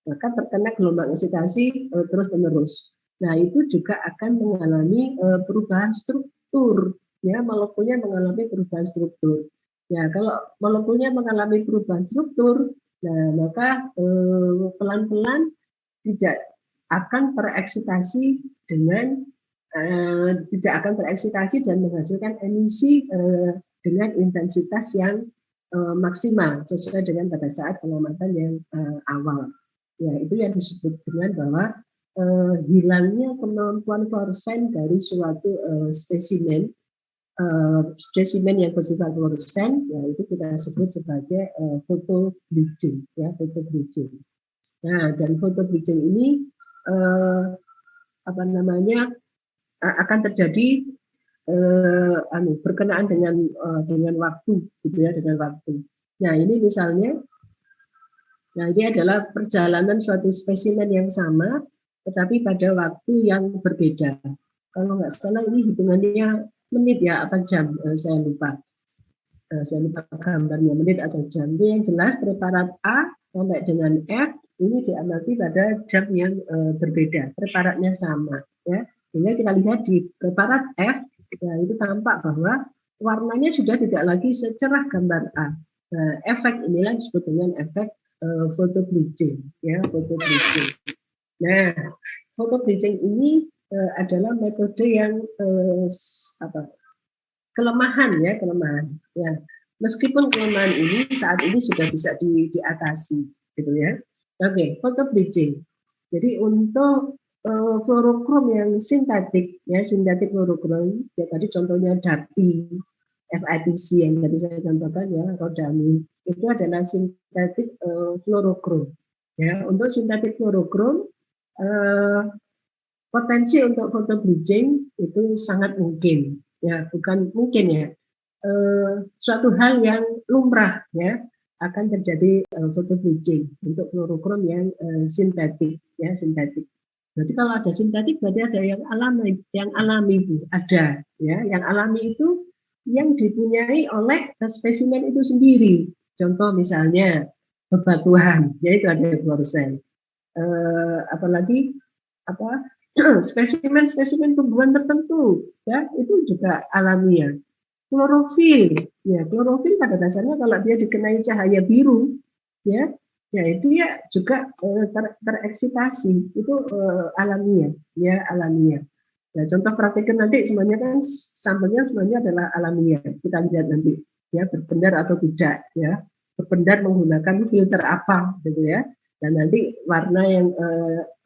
maka terkena gelombang eksitasi terus-menerus. Nah, itu juga akan mengalami perubahan struktur ya, molekulnya mengalami perubahan struktur. Ya, kalau molekulnya mengalami perubahan struktur, nah maka pelan-pelan tidak akan tereksitasi dengan tidak akan tereksitasi dan menghasilkan emisi dengan intensitas yang maksimal sesuai dengan pada saat pengamatan yang awal. Ya, itu yang disebut dengan bahwa hilangnya kemampuan fluoresen dari suatu spesimen yang bersifat fluoresen, ya itu kita sebut sebagai photobleaching, ya photobleaching. Nah, dan photobleaching ini apa namanya akan terjadi berkenaan dengan waktu, gitu ya, dengan waktu. Nah, ini misalnya, nah ini adalah perjalanan suatu spesimen yang sama, tetapi pada waktu yang berbeda. Kalau nggak salah ini hitungannya menit ya, apa jam, saya lupa. Saya lupa gambarnya, menit atau jam. Itu yang jelas preparat A sampai dengan F ini diamati pada jam yang berbeda. Preparatnya sama, ya. Sehingga kita lihat di preparat F, ya, itu tampak bahwa warnanya sudah tidak lagi secerah gambar A. Nah, efek inilah disebut dengan efek photobleaching, ya photobleaching. Nah, photobleaching ini adalah metode yang kelemahan. Ya. Meskipun kelemahan ini saat ini sudah bisa diatasi, gitu ya. Oke, photobleaching. Jadi untuk fluorokrom yang sintetik, ya sintetik fluorokrom, ya tadi contohnya DAPI, FADC yang tadi saya contohkan ya, rodamin, itu adalah sintetik fluorokrom. Ya, untuk sintetik fluorokrom potensi untuk photo bleaching itu sangat mungkin, ya bukan mungkin ya, suatu hal yang lumrah ya akan terjadi photo bleaching untuk fluorokrom yang sintetik ya sintetik. Berarti kalau ada sintetik berarti ada yang alami Bu, ada ya yang alami itu yang dipunyai oleh spesimen itu sendiri. Contoh misalnya bebatuan, yaitu ada fluorescent. Apalagi apa spesimen-spesimen tumbuhan tertentu ya itu juga alamiah. Klorofil, ya klorofil pada dasarnya kalau dia dikenai cahaya biru, ya itu ya juga tereksitasi itu alamiah, ya alamiah. Ya contoh praktikum nanti semuanya kan sampelnya semuanya adalah alamiah. Kita lihat nanti ya berpendar atau tidak, ya berpendar menggunakan filter apa, gitu ya. Dan nanti warna yang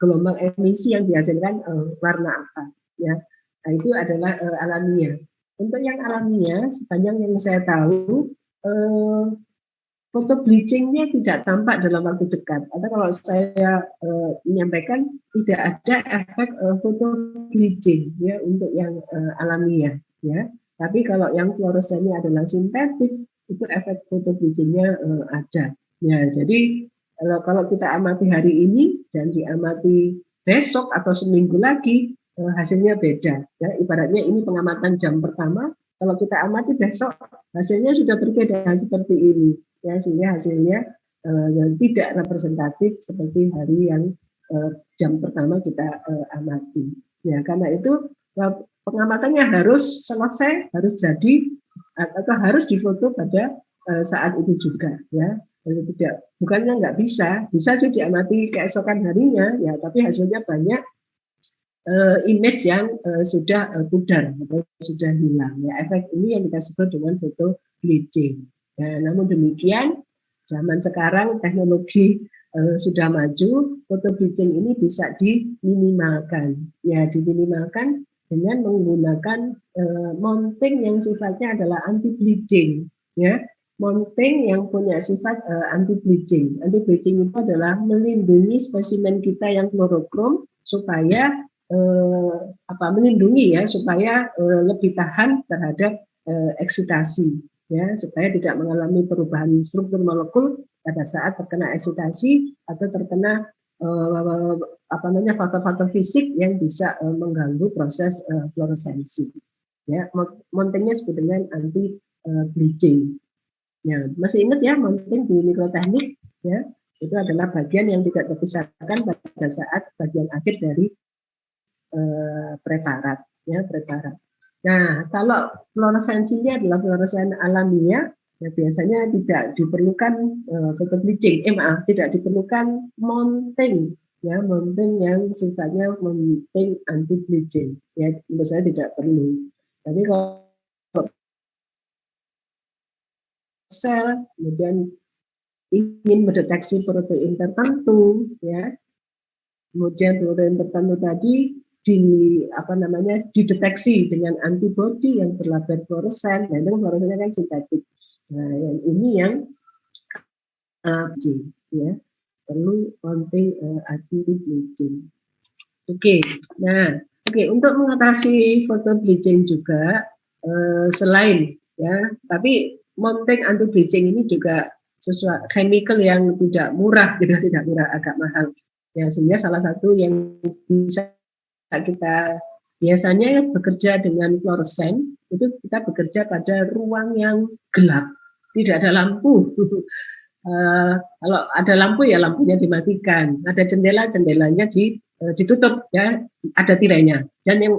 gelombang emisi yang dihasilkan warna apa, ya. Nah itu adalah alamiah. Untuk yang alamiah, sepanjang yang saya tahu, foto bleachingnya tidak tampak dalam waktu dekat. Atau kalau saya menyampaikan tidak ada efek foto bleaching ya untuk yang alamiah, ya. Tapi kalau yang fluoresennya adalah sintetik, itu efek foto bleachingnya ada. Ya, jadi kalau kita amati hari ini dan diamati besok atau seminggu lagi, hasilnya beda. Ya, ibaratnya ini pengamatan jam pertama, kalau kita amati besok hasilnya sudah berbeda seperti ini. Ya, sehingga hasilnya tidak representatif seperti hari yang jam pertama kita amati. Ya, karena itu pengamatannya harus selesai, harus jadi atau harus difoto pada saat itu juga. Ya, tidak bukannya nggak bisa sih diamati keesokan harinya, ya, tapi hasilnya banyak image yang sudah pudar atau sudah hilang. Ya, efek ini yang kita sebut dengan foto bleaching. Nah, namun demikian, zaman sekarang teknologi sudah maju, foto bleaching ini bisa diminimalkan. Ya, diminimalkan dengan menggunakan mounting yang sifatnya adalah anti bleaching. Ya, mounting yang punya sifat anti bleaching. Anti bleaching itu adalah melindungi spesimen kita yang fluorokrom supaya melindungi ya supaya lebih tahan terhadap eksitasi ya supaya tidak mengalami perubahan struktur molekul pada saat terkena eksitasi atau terkena faktor-faktor fisik yang bisa mengganggu proses fluoresensi ya mountingnya disebut dengan anti bleaching ya masih ingat ya mounting di mikroteknik ya itu adalah bagian yang tidak terpisahkan pada saat bagian akhir dari preparat. Nah, kalau fluoresensinya adalah fluoresen alamiah, ya biasanya tidak diperlukan foto bleaching. Tidak diperlukan mounting, ya mounting yang sifatnya mounting anti bleaching. Ya, menurut saya tidak perlu. Tapi kalau sel kemudian ingin mendeteksi protein tertentu, ya, kemudian protein tertentu tadi dideteksi dengan antibodi yang berlabel fluoresen, dan itu fluoresennya kan sintetik. Nah, yang ini yang ya perlu mounting anti bleaching. Untuk mengatasi foto bleaching juga selain ya, tapi mounting anti bleaching ini juga sesuatu chemical yang tidak murah, tidak murah, agak mahal. Ya, sehingga salah satu yang bisa kita biasanya bekerja dengan fluoresen itu kita bekerja pada ruang yang gelap, tidak ada lampu. Kalau ada lampu ya lampunya dimatikan, ada jendelanya ditutup ya, ada tirainya. Dan yang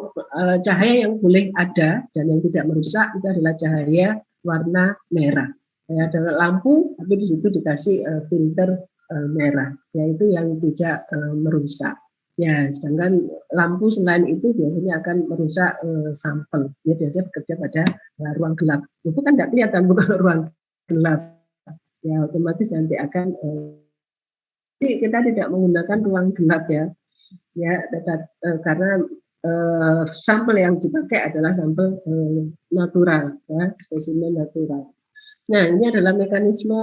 cahaya yang boleh ada dan yang tidak merusak itu adalah cahaya warna merah. Ya, ada lampu tapi di situ dikasih filter merah, yaitu yang tidak merusak. Ya, sedangkan lampu selain itu biasanya akan merusak sampel. Dia biasanya bekerja pada ruang gelap. Itu kan tidak kelihatan bukan ruang gelap. Ya, otomatis nanti akan kita tidak menggunakan ruang gelap ya. Ya, karena sampel yang dipakai adalah sampel natural, ya, spesimen natural. Nah, ini adalah mekanisme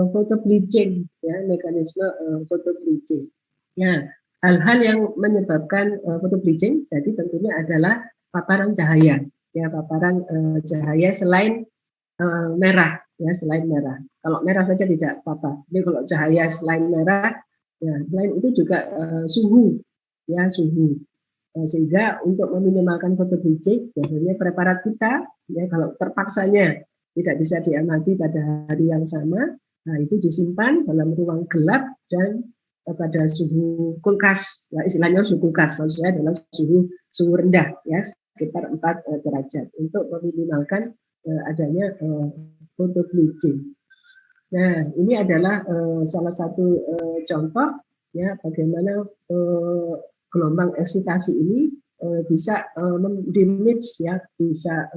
photo bleaching, ya, mekanisme photo bleaching. Ya, hal-hal yang menyebabkan photo bleaching, jadi tentunya adalah paparan cahaya, ya, paparan cahaya selain merah, ya, selain merah. Kalau merah saja tidak apa-apa. Jadi kalau cahaya selain merah, ya, selain itu juga suhu, ya, suhu. Sehingga untuk meminimalkan photo bleaching, biasanya preparat kita, ya, kalau terpaksanya tidak bisa diamati pada hari yang sama, nah itu disimpan dalam ruang gelap dan pada suhu kulkas, ya, istilahnya suhu kulkas, maksudnya adalah suhu rendah, ya, sekitar 4 derajat untuk meminimalkan adanya photo bleaching. Nah, ini adalah salah satu contoh, ya, bagaimana gelombang eksitasi ini bisa di-mix, ya, bisa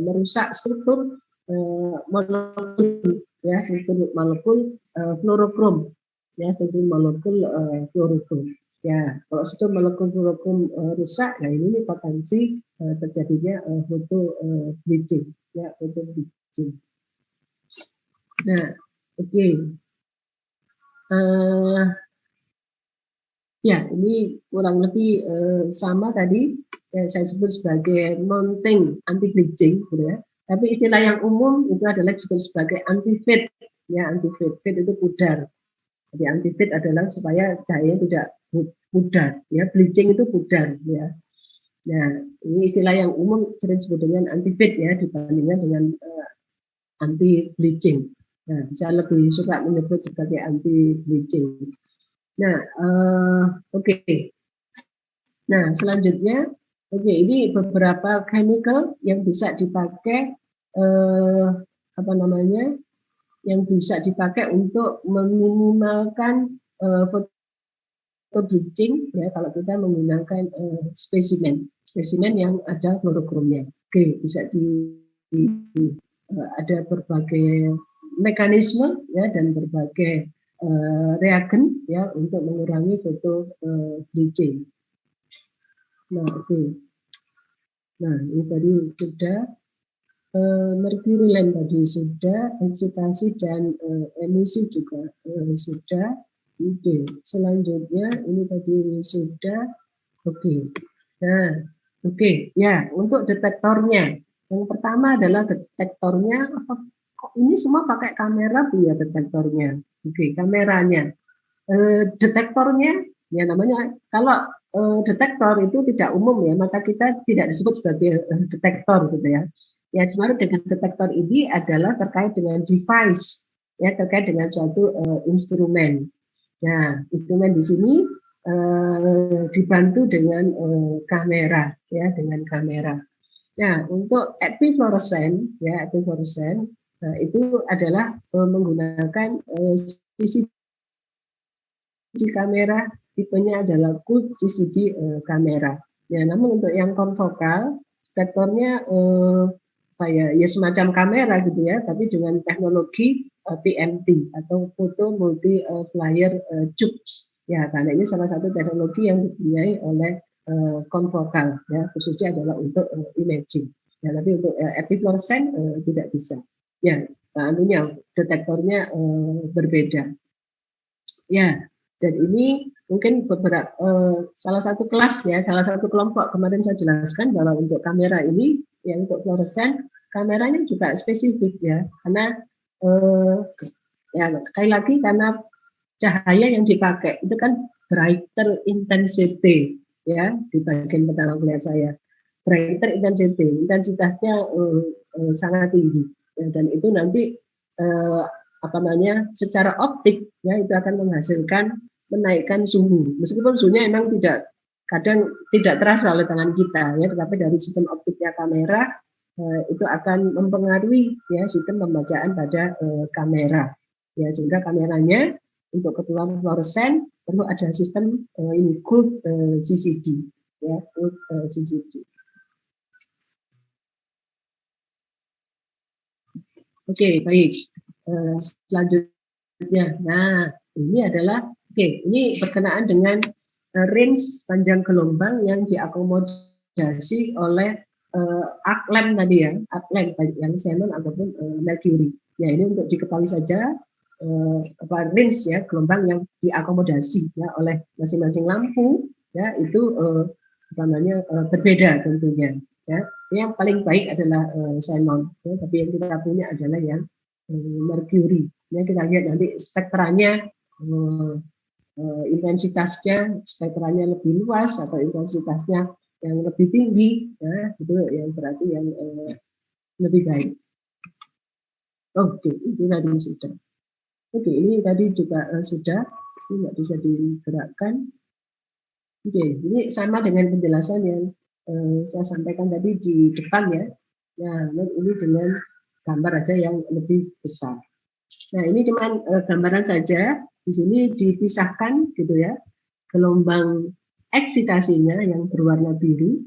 merusak struktur molekul, ya, struktur molekul fluorokrom, ya, struktur molekul fluorokrom. Ya, kalau struktur molekul fluorokrom rusak, nah ini potensi terjadinya photo bleaching, ya, photo bleaching. Nah, oke. Ya, ini kurang lebih sama tadi saya sebut sebagai mounting anti bleaching, gitu ya. Tapi istilah yang umum itu adalah disebut sebagai anti fade, ya, anti fade. Fade itu pudar. Jadi anti fade adalah supaya cahaya tidak pudar, ya. Bleaching itu pudar, ya. Nah, ini istilah yang umum sering disebut dengan anti fade, ya, dibandingkan dengan anti bleaching. Nah, saya lebih suka menyebut sebagai anti bleaching. Nah, oke. Nah, selanjutnya, oke, ini beberapa chemical yang bisa dipakai, apa namanya, yang bisa dipakai untuk meminimalkan photo bleaching, ya, kalau kita menggunakan spesimen yang ada fluorokromnya. Oke, bisa ada berbagai mekanisme, ya, dan berbagai reagen, ya, untuk mengurangi photo bleaching. Nah, oke. Nah, ini tadi sudah mercury lamp tadi sudah, eksitasi dan emisi juga sudah. Oke, selanjutnya ini tadi sudah. Oke. Nah, oke, ya, untuk detektornya. Yang pertama adalah detektornya. Kok ini semua pakai kamera, Bu, ya, detektornya. Oke, kameranya. Detektornya, ya, namanya, kalau detektor itu tidak umum, ya, maka kita tidak disebut sebagai detektor, gitu ya. Ya, sebenarnya dengan detektor ini adalah terkait dengan device, ya, terkait dengan suatu instrumen. Nah, instrumen di sini dibantu dengan kamera, ya, dengan kamera. Nah, untuk epifluoresen, ya, epifluoresen, itu adalah menggunakan CCD kamera, tipenya adalah cooled CCD kamera. Ya, namun untuk yang konfokal, detektornya ya semacam kamera, gitu ya, tapi dengan teknologi PMT atau photo multi flyer tubes. Ya, karena ini salah satu teknologi yang dipunyai oleh konfokal, ya, khususnya adalah untuk imaging. Ya, tapi untuk epifluoresen tidak bisa. Ya, anunya detektornya berbeda. Ya, dan ini mungkin beberapa salah satu kelas, ya, salah satu kelompok kemarin saya jelaskan bahwa untuk kamera ini, yang untuk fluoresen, kameranya juga spesifik, ya, karena ya, sekali lagi karena cahaya yang dipakai itu kan brighter intensity, ya, di bagian pertama kuliah saya, brighter intensity, intensitasnya sangat tinggi, ya, dan itu nanti apa namanya, secara optik, ya, itu akan menghasilkan menaikkan suhu, meskipun suhunya memang kadang tidak terasa oleh tangan kita, ya, tetapi dari sistem optiknya kamera itu akan mempengaruhi, ya, sistem pembacaan pada kamera, ya, sehingga kameranya untuk keperluan fluoresen perlu ada sistem ini cooled CCD, ya, cooled CCD. Oke, baik. Selanjutnya, nah, ini adalah, ini berkenaan dengan range panjang gelombang yang diakomodasi oleh arc lamp tadi, ya, arc lamp yang xenon ataupun mercury. Ya ini untuk diketahui saja range ya gelombang yang diakomodasi ya oleh masing-masing lampu ya itu berbeda tentunya ya. Yang paling baik adalah xenon ya, tapi yang kita punya adalah yang merkuri. Ya, kita lihat nanti spektranya intensitasnya spektranya lebih luas atau intensitasnya yang lebih tinggi ya itu yang berarti yang lebih baik. Oke, ini tadi sudah. Oke, ini tadi juga sudah, ini nggak bisa digerakkan. Oke, ini sama dengan penjelasan yang saya sampaikan tadi di depan ya. Nah, ini dengan gambar aja yang lebih besar. Nah, ini cuma gambaran saja. Di sini dipisahkan gitu ya, gelombang eksitasinya yang berwarna biru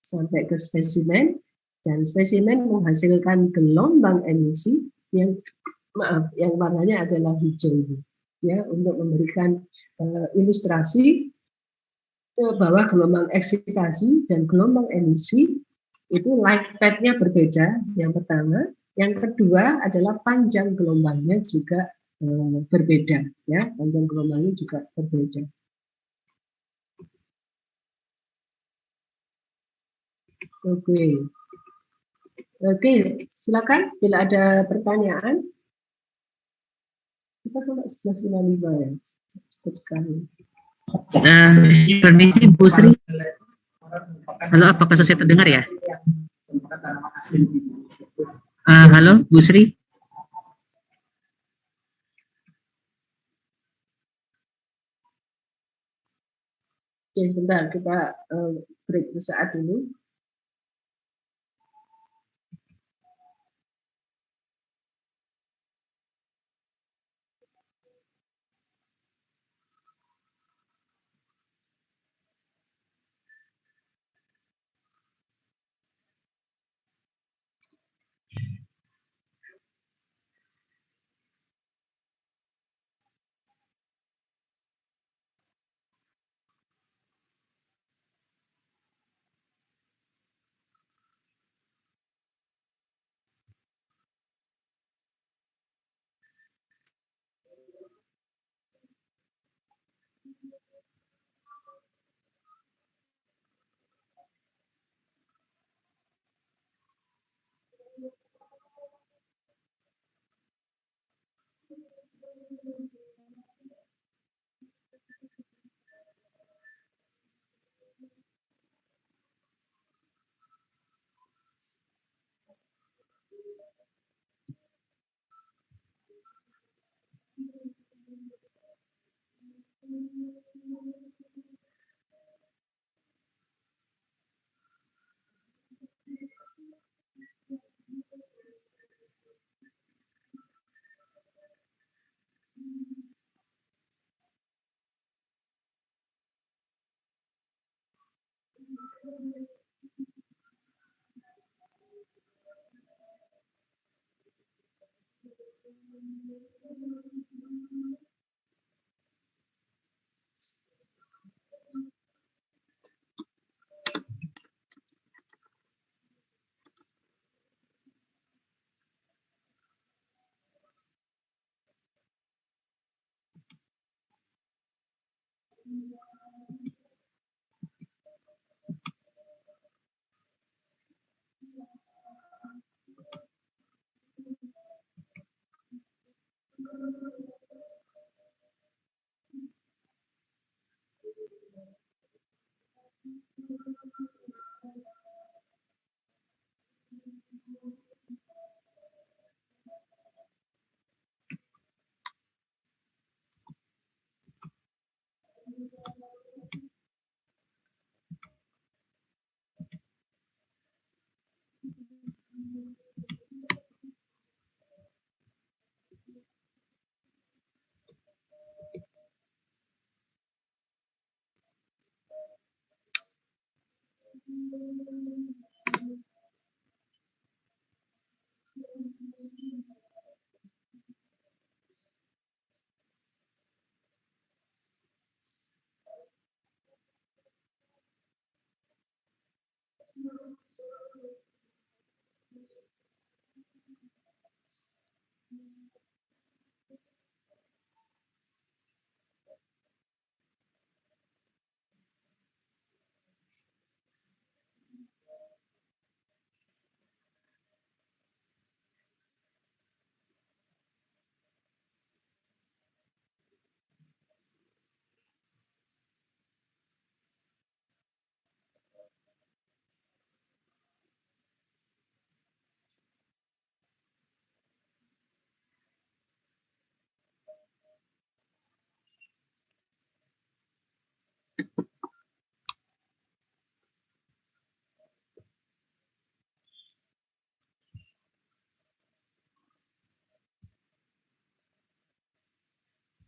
sampai ke spesimen, dan spesimen menghasilkan gelombang emisi yang yang warnanya adalah hijau ya untuk memberikan ilustrasi bahwa gelombang eksitasi dan gelombang emisi itu light path-nya berbeda yang pertama, yang kedua adalah panjang gelombangnya juga berbeda ya, panjang gelombangnya juga berbeda. Oke, silakan bila ada pertanyaan. Kita sampai 11.55 ya, cepat sekali. Permisi Bu Sri. Halo, apakah saya terdengar ya? Halo Bu Sri. Oke, bentar kita break sesaat dulu.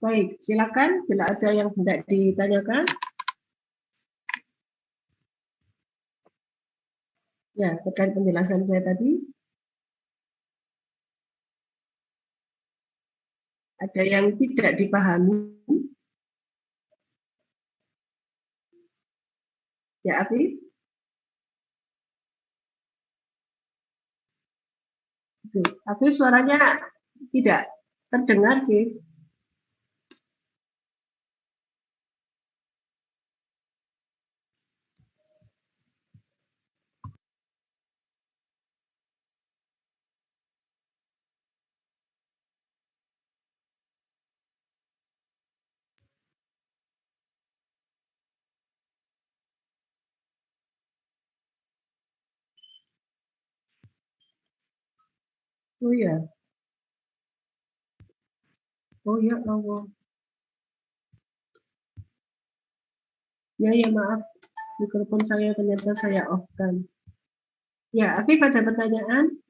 Baik, silakan bila ada yang hendak ditanyakan. Ya, terkait penjelasan saya tadi. Ada yang tidak dipahami? Ya, Afi? Oke, Afi suaranya tidak terdengar, Afi. Oh ya, oh ya, Allah. Ya, maaf. Mikrofon saya ternyata saya off-kan. Ya, Afi pada pertanyaan?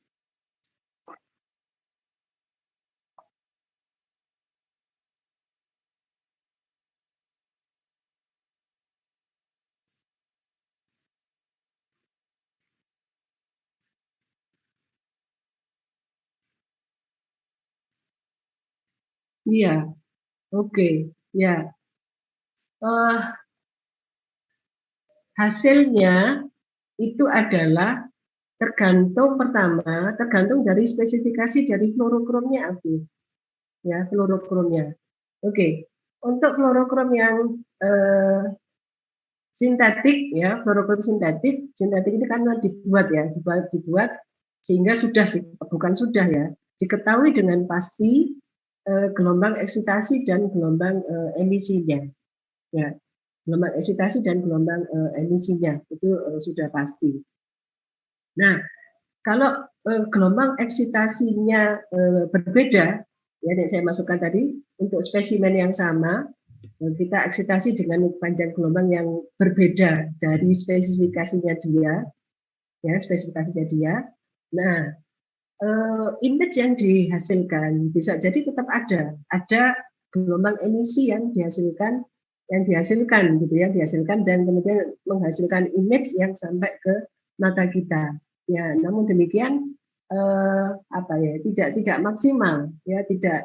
Iya, oke. Ya, hasilnya itu adalah tergantung dari spesifikasi dari fluorokromnya, Afi. Ya, fluorokromnya. Oke, untuk fluorokrom yang sintetik, ya, fluorokrom sintetik ini kan dibuat sehingga diketahui dengan pasti gelombang eksitasi dan gelombang emisinya. Ya, gelombang eksitasi dan gelombang emisinya itu sudah pasti. Nah, kalau gelombang eksitasinya berbeda, ya yang saya masukkan tadi, untuk spesimen yang sama, kita eksitasi dengan panjang gelombang yang berbeda dari spesifikasinya dia, ya spesifikasinya dia. Nah, image yang dihasilkan bisa jadi tetap ada gelombang emisi yang dihasilkan gitu ya, dihasilkan dan kemudian menghasilkan image yang sampai ke mata kita. Ya, namun demikian tidak maksimal, ya tidak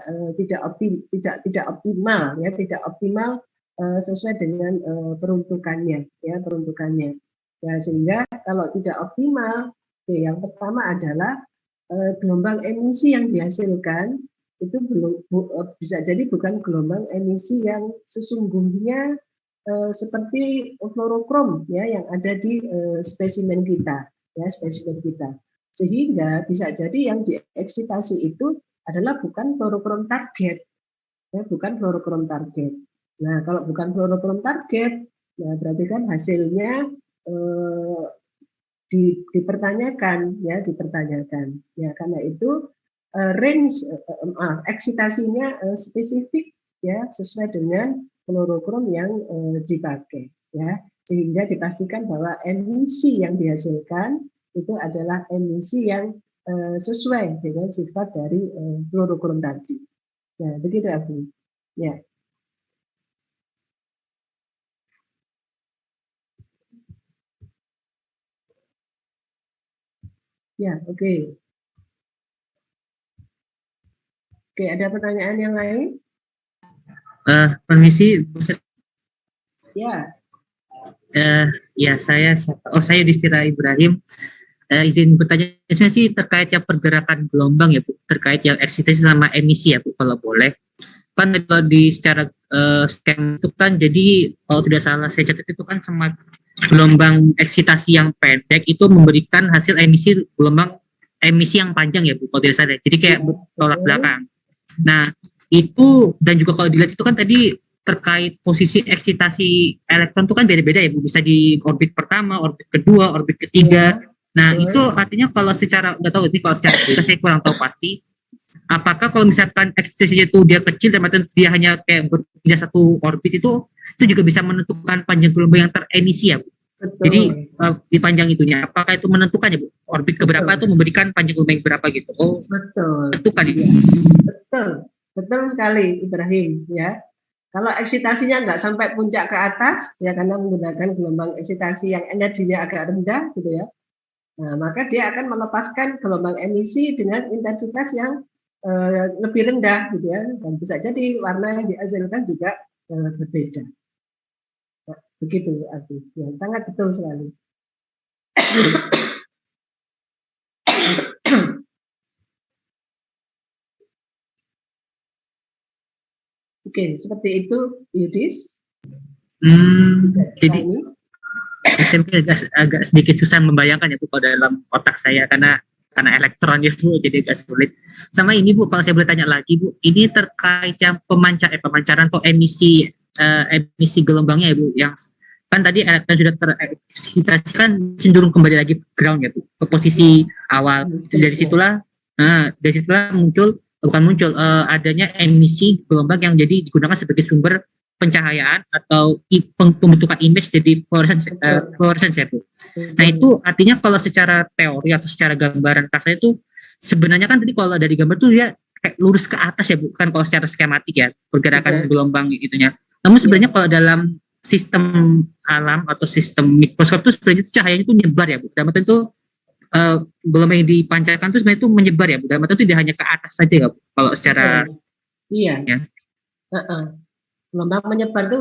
optimal sesuai dengan peruntukannya. Ya, sehingga kalau tidak optimal, yang pertama adalah gelombang emisi yang dihasilkan itu bisa jadi bukan gelombang emisi yang sesungguhnya seperti fluorokrom, ya, yang ada di spesimen kita. Sehingga bisa jadi yang dieksitasi itu adalah bukan fluorokrom target, ya, bukan fluorokrom target. Nah, kalau bukan fluorokrom target, nah berarti kan hasilnya dipertanyakan. Ya, karena itu range eksitasinya spesifik, ya, sesuai dengan fluorokrom yang dipakai, ya, sehingga dipastikan bahwa emisi yang dihasilkan itu adalah emisi yang sesuai dengan sifat dari fluorokrom tadi. Nah, begitu, Abu. Ya. Ya, oke. Oke, ada pertanyaan yang lain? Permisi, Ya. Ya, saya Yudhistira Ibrahim. Izin bertanya sih terkait yang pergerakan gelombang ya Bu, terkait yang eksitasi sama emisi ya Bu, kalau boleh. Kan kalau di secara skema itu kan, jadi kalau tidak salah saya catat itu kan gelombang eksitasi yang pendek itu memberikan hasil gelombang emisi yang panjang ya Bu, kalau tidak salah. Jadi kayak tolak belakang. Nah, itu dan juga kalau dilihat itu kan tadi terkait posisi eksitasi elektron itu kan beda-beda ya Bu, bisa di orbit pertama, orbit kedua, orbit ketiga. Nah, itu artinya kalau secara, nggak tahu, ini kalau secara saya kurang tahu pasti, apakah kalau misalkan eksitasinya itu dia kecil dan dia hanya kayak berpindah satu orbit itu juga bisa menentukan panjang gelombang yang teremisi ya Bu? Betul. Jadi di panjang itunya, apakah itu menentukan ya Bu? Orbit keberapa itu memberikan panjang gelombang berapa gitu? Oh, betul. Tentukan ya. Betul betul sekali Ibrahim ya. Kalau eksitasinya nggak sampai puncak ke atas ya karena menggunakan gelombang eksitasi yang energinya agak rendah gitu ya. Nah, maka dia akan melepaskan gelombang emisi dengan intensitas yang lebih rendah gitu ya, dan bisa jadi warna yang dihasilkan juga berbeda. Nah, begitu Abi. Ya, sangat betul sekali. Oke, seperti itu Yudis. Jadi saya mungkin agak sedikit susah membayangkan ya Bu kalau dalam otak saya karena elektron ya Bu, jadi agak sulit. Sama ini Bu, kalau saya boleh tanya lagi Bu, ini terkait yang pemancaran atau emisi gelombangnya ya Bu, yang kan tadi elektron sudah tereksitasi kan cenderung kembali lagi ke ground ya Bu, ke posisi awal. Dari situlah muncul adanya emisi gelombang yang jadi digunakan sebagai sumber pencahayaan atau pembentukan image jadi fluorescence ya Bu. Nah itu artinya kalau secara teori atau secara gambaran kasar itu sebenarnya kan tadi kalau dari gambar tuh ya kayak lurus ke atas ya Bu, kan kalau secara skematik ya pergerakan gelombang gitunya. Namun sebenarnya kalau dalam sistem alam atau sistem mikroskop itu sebenarnya cahayanya itu nyebar ya Bu. Dalam arti itu gelombang yang dipancarkan itu sebenarnya itu menyebar ya Bu. Dalam arti itu tidak hanya ke atas saja ya Bu. Kalau secara iya. Ya. Gelombang menyebar itu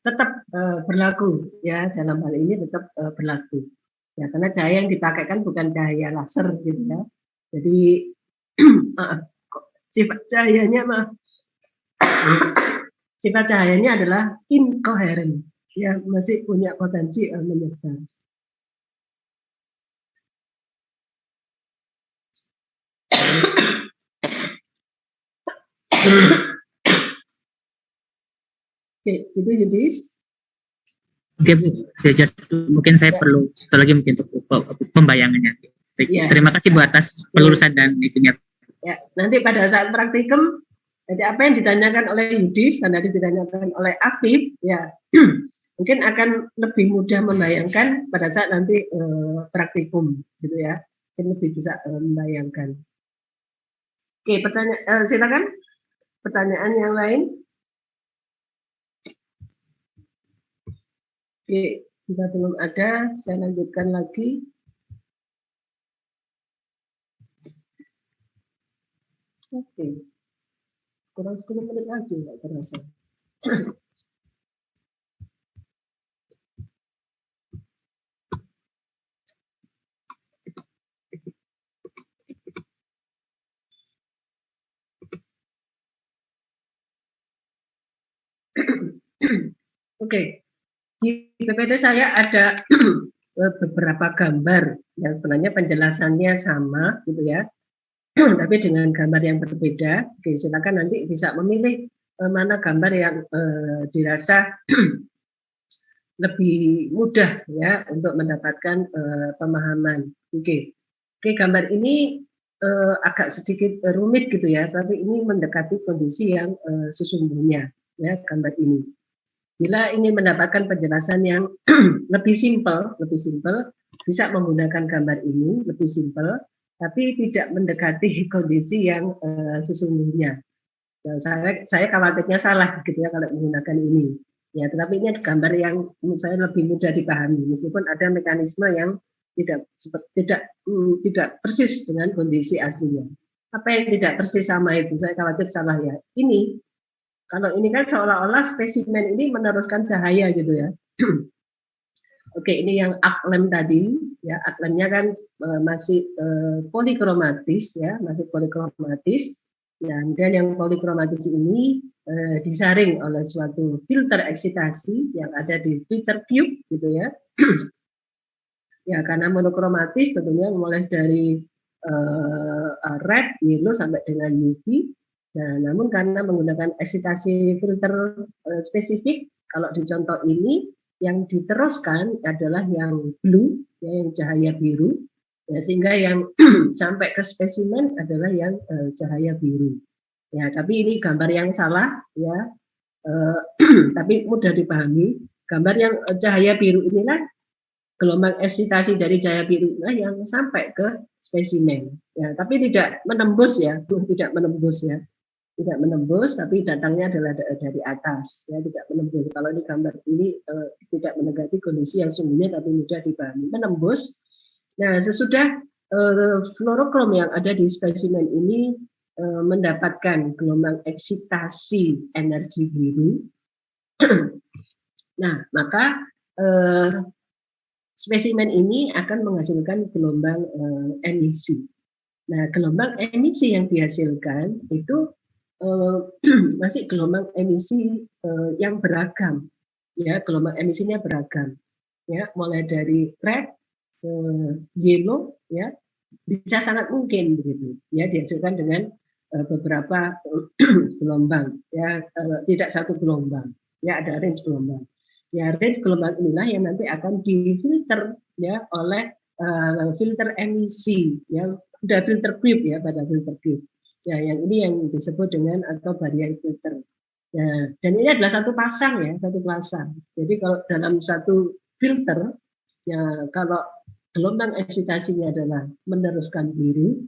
tetap berlaku ya, dalam hal ini tetap berlaku ya, karena cahaya yang dipakai kan bukan cahaya laser gitu ya, jadi sifat cahayanya adalah incoherent ya, masih punya potensi menyebar. Oke, itu Yudis. Oke Bu, mungkin saya perlu satu lagi mungkin untuk pembayangannya. Ya. Terima kasih Bu atas pelurusan dan itunya. Ya, nanti pada saat praktikum, jadi apa yang ditanyakan oleh Yudis dan nanti ditanyakan oleh Afif, ya mungkin akan lebih mudah membayangkan pada saat nanti praktikum, gitu ya, mungkin lebih bisa membayangkan. Oke, silakan pertanyaan yang lain. Oke, jika belum ada, saya lanjutkan lagi. Oke, kurang 10 menit lagi, nggak terasa. Oke. Di PPT saya ada beberapa gambar yang sebenarnya penjelasannya sama gitu ya, tapi dengan gambar yang berbeda. Oke, silakan nanti bisa memilih mana gambar yang dirasa lebih mudah ya untuk mendapatkan pemahaman. Oke, gambar ini agak sedikit rumit gitu ya, tapi ini mendekati kondisi yang sesungguhnya ya, gambar ini. Bila ingin mendapatkan penjelasan yang lebih simpel, bisa menggunakan gambar ini lebih simpel, tapi tidak mendekati kondisi yang sesungguhnya. Nah, saya khawatirnya salah gitu ya kalau menggunakan ini. Ya, tetapi ini gambar yang menurut saya lebih mudah dipahami, meskipun ada mekanisme yang tidak persis dengan kondisi aslinya. Apa yang tidak persis sama itu? Saya khawatir salah ya. Ini kalau ini kan seolah-olah spesimen ini meneruskan cahaya gitu ya. Oke, ini yang aklem tadi, ya aklemnya kan masih polikromatis ya, masih polikromatis. Dan yang polikromatis ini disaring oleh suatu filter eksitasi yang ada di filter tube gitu ya. Ya karena monokromatis tentunya mulai dari red, yellow sampai dengan UV. Nah, namun karena menggunakan eksitasi filter spesifik, kalau di contoh ini yang diteruskan adalah yang blue, ya, yang cahaya biru, ya, sehingga yang sampai ke spesimen adalah yang cahaya biru. Ya, tapi ini gambar yang salah, ya, tapi mudah dipahami. Gambar yang cahaya biru inilah gelombang eksitasi dari cahaya biru yang sampai ke spesimen. Ya, tapi tidak menembus ya, tidak menembus ya. tidak menembus, tapi datangnya adalah dari atas, ya tidak menembus. Kalau di gambar ini tidak mendekati kondisi yang sungguhnya, tapi mudah dipahami. Menembus. Nah, sesudah fluorokrom yang ada di spesimen ini mendapatkan gelombang eksitasi energi biru, nah maka spesimen ini akan menghasilkan gelombang emisi. Nah, gelombang emisi yang dihasilkan itu masih gelombang emisi yang beragam, ya gelombang emisinya beragam, ya mulai dari red, yellow, ya bisa sangat mungkin begitu, ya dihasilkan dengan beberapa gelombang, ya tidak satu gelombang, ya ada range gelombang. Ya range gelombang inilah yang nanti akan difilter ya oleh filter emisi, ya sudah filter cube ya pada filter cube. Ya, yang ini yang disebut dengan atau barrier filter. Ya, dan ini adalah satu pasang ya, satu pasang. Jadi kalau dalam satu filter, ya kalau gelombang eksitasinya adalah meneruskan biru,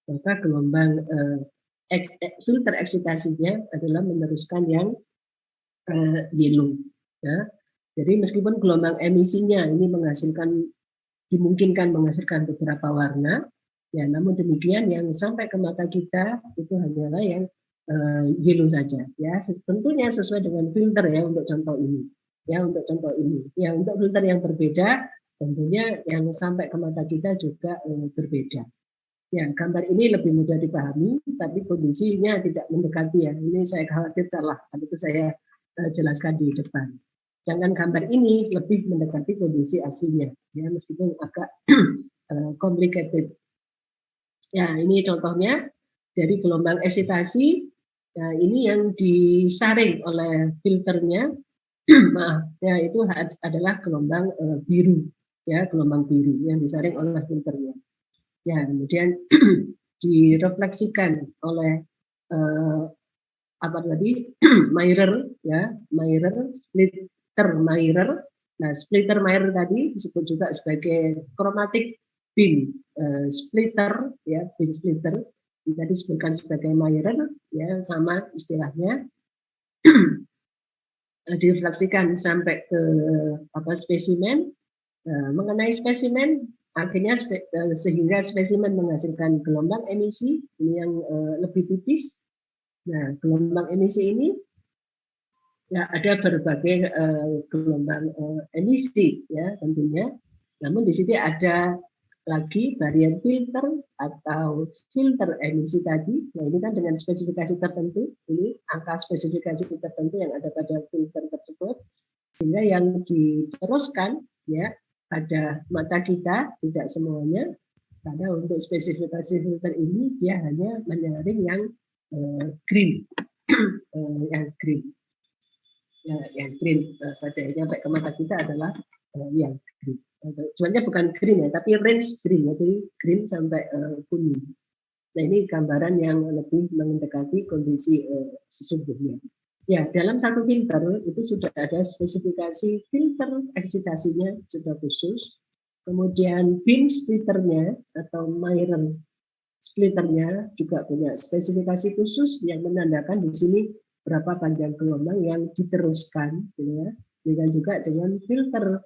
maka gelombang filter eksitasinya adalah meneruskan yang yellow. Ya. Jadi meskipun gelombang emisinya ini dimungkinkan menghasilkan beberapa warna, ya, namun demikian yang sampai ke mata kita itu hanyalah yang yellow saja. Ya, tentunya sesuai dengan filter ya untuk contoh ini. Ya, untuk contoh ini. Ya, untuk filter yang berbeda, tentunya yang sampai ke mata kita juga berbeda. Ya, gambar ini lebih mudah dipahami, tapi kondisinya tidak mendekati ya. Ini saya khawatir salah, tapi itu saya jelaskan di depan. Sedangkan gambar ini lebih mendekati kondisi aslinya, ya meskipun agak complicated. Ya, ini contohnya dari gelombang eksitasi. Nah, ini yang disaring oleh filternya, maaf, ya itu adalah gelombang biru, ya gelombang biru yang disaring oleh filternya. Ya, kemudian direfleksikan oleh apa tadi mirror, ya mirror, splitter mirror. Nah, splitter mirror tadi disebut juga sebagai chromatic beam splitter, ya beam splitter. Bisa disebutkan sebagai mirror, ya sama istilahnya. Direfleksikan sampai ke spesimen. Mengenai spesimen, akhirnya sehingga spesimen menghasilkan gelombang emisi ini yang lebih tipis. Nah, gelombang emisi ini ya ada berbagai gelombang emisi ya tentunya. Namun di sini ada lagi barrier filter atau filter emisi tadi. Nah, ini kan dengan spesifikasi tertentu, ini angka spesifikasi tertentu yang ada pada filter tersebut, sehingga yang diteruskan ya pada mata kita tidak semuanya, karena untuk spesifikasi filter ini dia hanya menyaring yang green, yang green, ya, yang green saja. Yang sampai ke mata kita adalah yang green. Sebenarnya bukan green ya, tapi range green, ya, jadi green sampai kuning. Nah, ini gambaran yang lebih mendekati kondisi sesungguhnya. Ya, dalam satu filter itu sudah ada spesifikasi filter eksitasinya sudah khusus. Kemudian beam splitternya atau mirror splitternya juga punya spesifikasi khusus yang menandakan di sini berapa panjang gelombang yang diteruskan, ya. Dengan juga dengan filter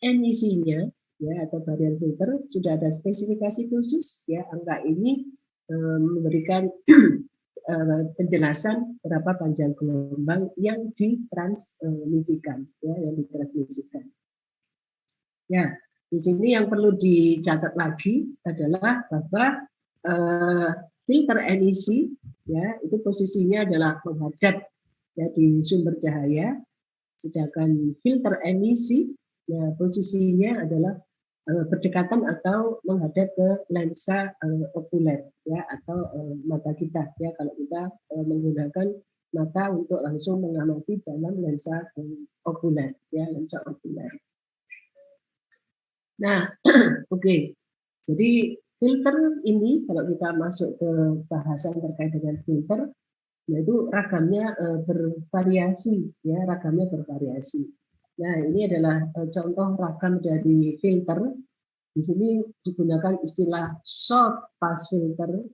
emisinya, ya atau barrier filter sudah ada spesifikasi khusus, ya angka ini memberikan penjelasan berapa panjang gelombang yang ditransmisikan, ya yang ditransmisikan. Ya, di sini yang perlu dicatat lagi adalah bahwa filter emisi, ya itu posisinya adalah menghadap ya di sumber cahaya, sedangkan filter emisi ya posisinya adalah berdekatan atau menghadap ke lensa okuler ya atau mata kita ya kalau kita menggunakan mata untuk langsung mengamati dalam lensa okuler ya lensa okuler. Nah, oke. Jadi filter ini kalau kita masuk ke bahasan terkait dengan filter, yaitu ragamnya bervariasi, ya ragamnya bervariasi. Nah, ini adalah contoh ragam dari filter. Di sini digunakan istilah short pass filter,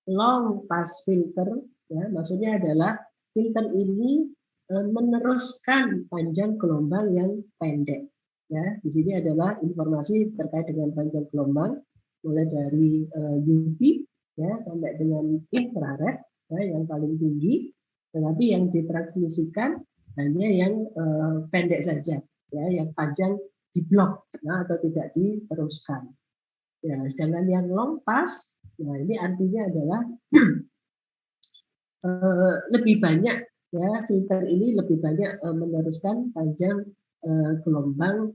long pass filter, ya, maksudnya adalah filter ini meneruskan panjang gelombang yang pendek. Ya, di sini adalah informasi terkait dengan panjang gelombang mulai dari UV ya sampai dengan infrared ya, yang paling tinggi, tetapi yang ditransmisikan hanya yang pendek saja, ya, yang panjang diblok, nah, atau tidak diteruskan. Ya, sedangkan yang long pass, nah ini artinya adalah lebih banyak, ya, filter ini lebih banyak meneruskan panjang gelombang,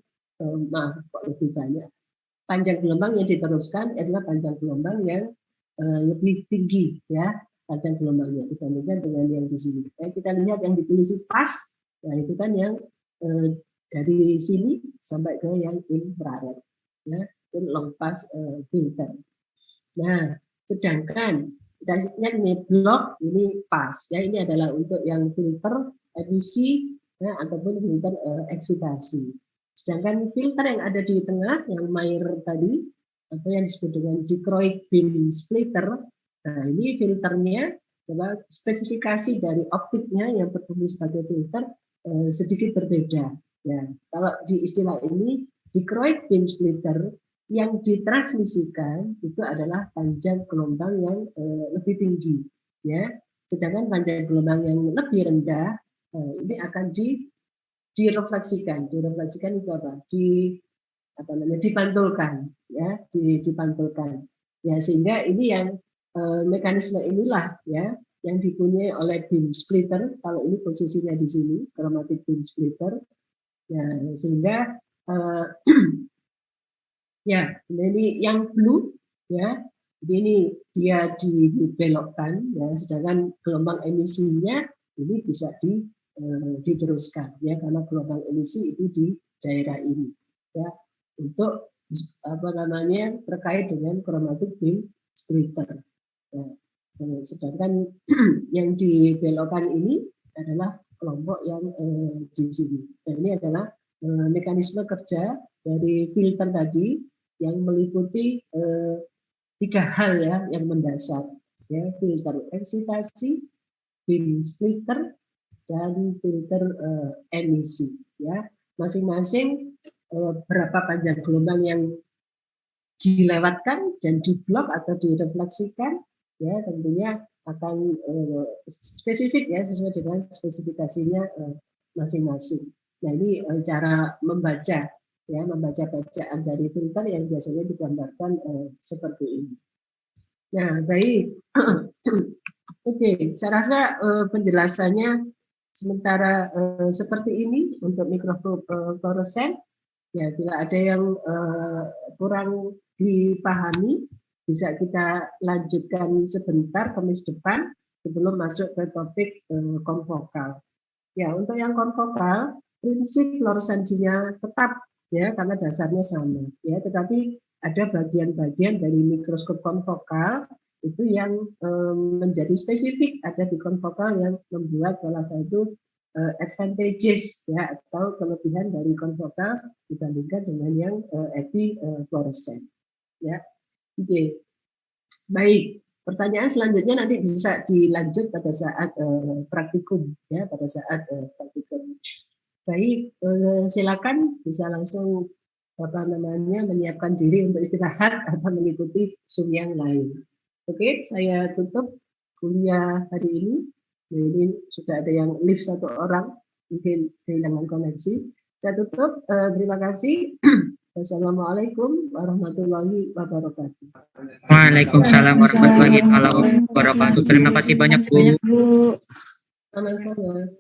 maaf kok lebih banyak. Panjang gelombang yang diteruskan adalah panjang gelombang yang lebih tinggi, ya, panjang gelombangnya dibandingkan dengan yang di sini. Kita lihat yang ditulis pas, nah itu kan yang dari sini sampai ke yang infrared, ya, itu long pass filter. Nah, sedangkan kita lihat ini blok ini pas, ya, ini adalah untuk yang filter emisi ya, ataupun filter eksitasi. Sedangkan filter yang ada di tengah, yang Mayer tadi, atau yang disebut dengan dichroic beam splitter, nah ini filternya adalah spesifikasi dari optiknya yang berfungsi sebagai filter sedikit berbeda. Ya, kalau di istilah ini dichroic beam splitter yang ditransmisikan itu adalah panjang gelombang yang lebih tinggi, ya. Sedangkan panjang gelombang yang lebih rendah ini akan direfleksikan. Direfleksikan itu apa? Dipantulkan, ya, dipantulkan. Ya, sehingga ini yang mekanisme inilah, ya, yang dipunyai oleh beam splitter. Kalau ini posisinya di sini, chromatic beam splitter. Ya, sehingga ya, ini yang blue, ya, ini dia dibelokkan, ya, sedangkan gelombang emisinya ini bisa diteruskan, ya, karena gelombang emisi itu di daerah ini, ya, untuk terkait dengan chromatic beam splitter. Ya. Sedangkan yang dibelokkan ini adalah kelompok yang di sini. Dan ini adalah mekanisme kerja dari filter tadi yang meliputi 3 hal, ya, yang mendasar, ya, filter eksitasi, beam splitter, dan filter emisi, ya. Masing-masing berapa panjang gelombang yang dilewatkan dan diblok atau direfleksikan, ya, tentunya akan spesifik, ya, sesuai dengan spesifikasinya masing-masing. Nah, ini cara membaca, ya, membaca bacaan dari filter yang biasanya digambarkan seperti ini. Nah, baik. Oke, saya rasa penjelasannya sementara seperti ini untuk mikrofluoresen. Ya, bila ada yang kurang dipahami, bisa kita lanjutkan sebentar Kamis depan sebelum masuk ke topik konvokal. Ya, untuk yang konvokal, prinsip fluoresensinya tetap, ya, karena dasarnya sama, ya, tetapi ada bagian-bagian dari mikroskop konvokal itu yang menjadi spesifik, ada di konvokal yang membuat salah satu advantages, ya, atau kelebihan dari konvokal dibandingkan dengan yang epifluoresen, ya. Oke, baik. Pertanyaan selanjutnya nanti bisa dilanjut pada saat praktikum, ya, pada saat praktikum. Baik, silakan bisa langsung menyiapkan diri untuk istirahat atau mengikuti Zoom yang lain. Oke, saya tutup kuliah hari ini. Nah, ini sudah ada yang lift 1 orang, mungkin kehilangan koneksi. Saya tutup. Terima kasih. Wassalamualaikum warahmatullahi wabarakatuh. Waalaikumsalam warahmatullahi wabarakatuh. Terima kasih banyak, Bu. Sama-sama.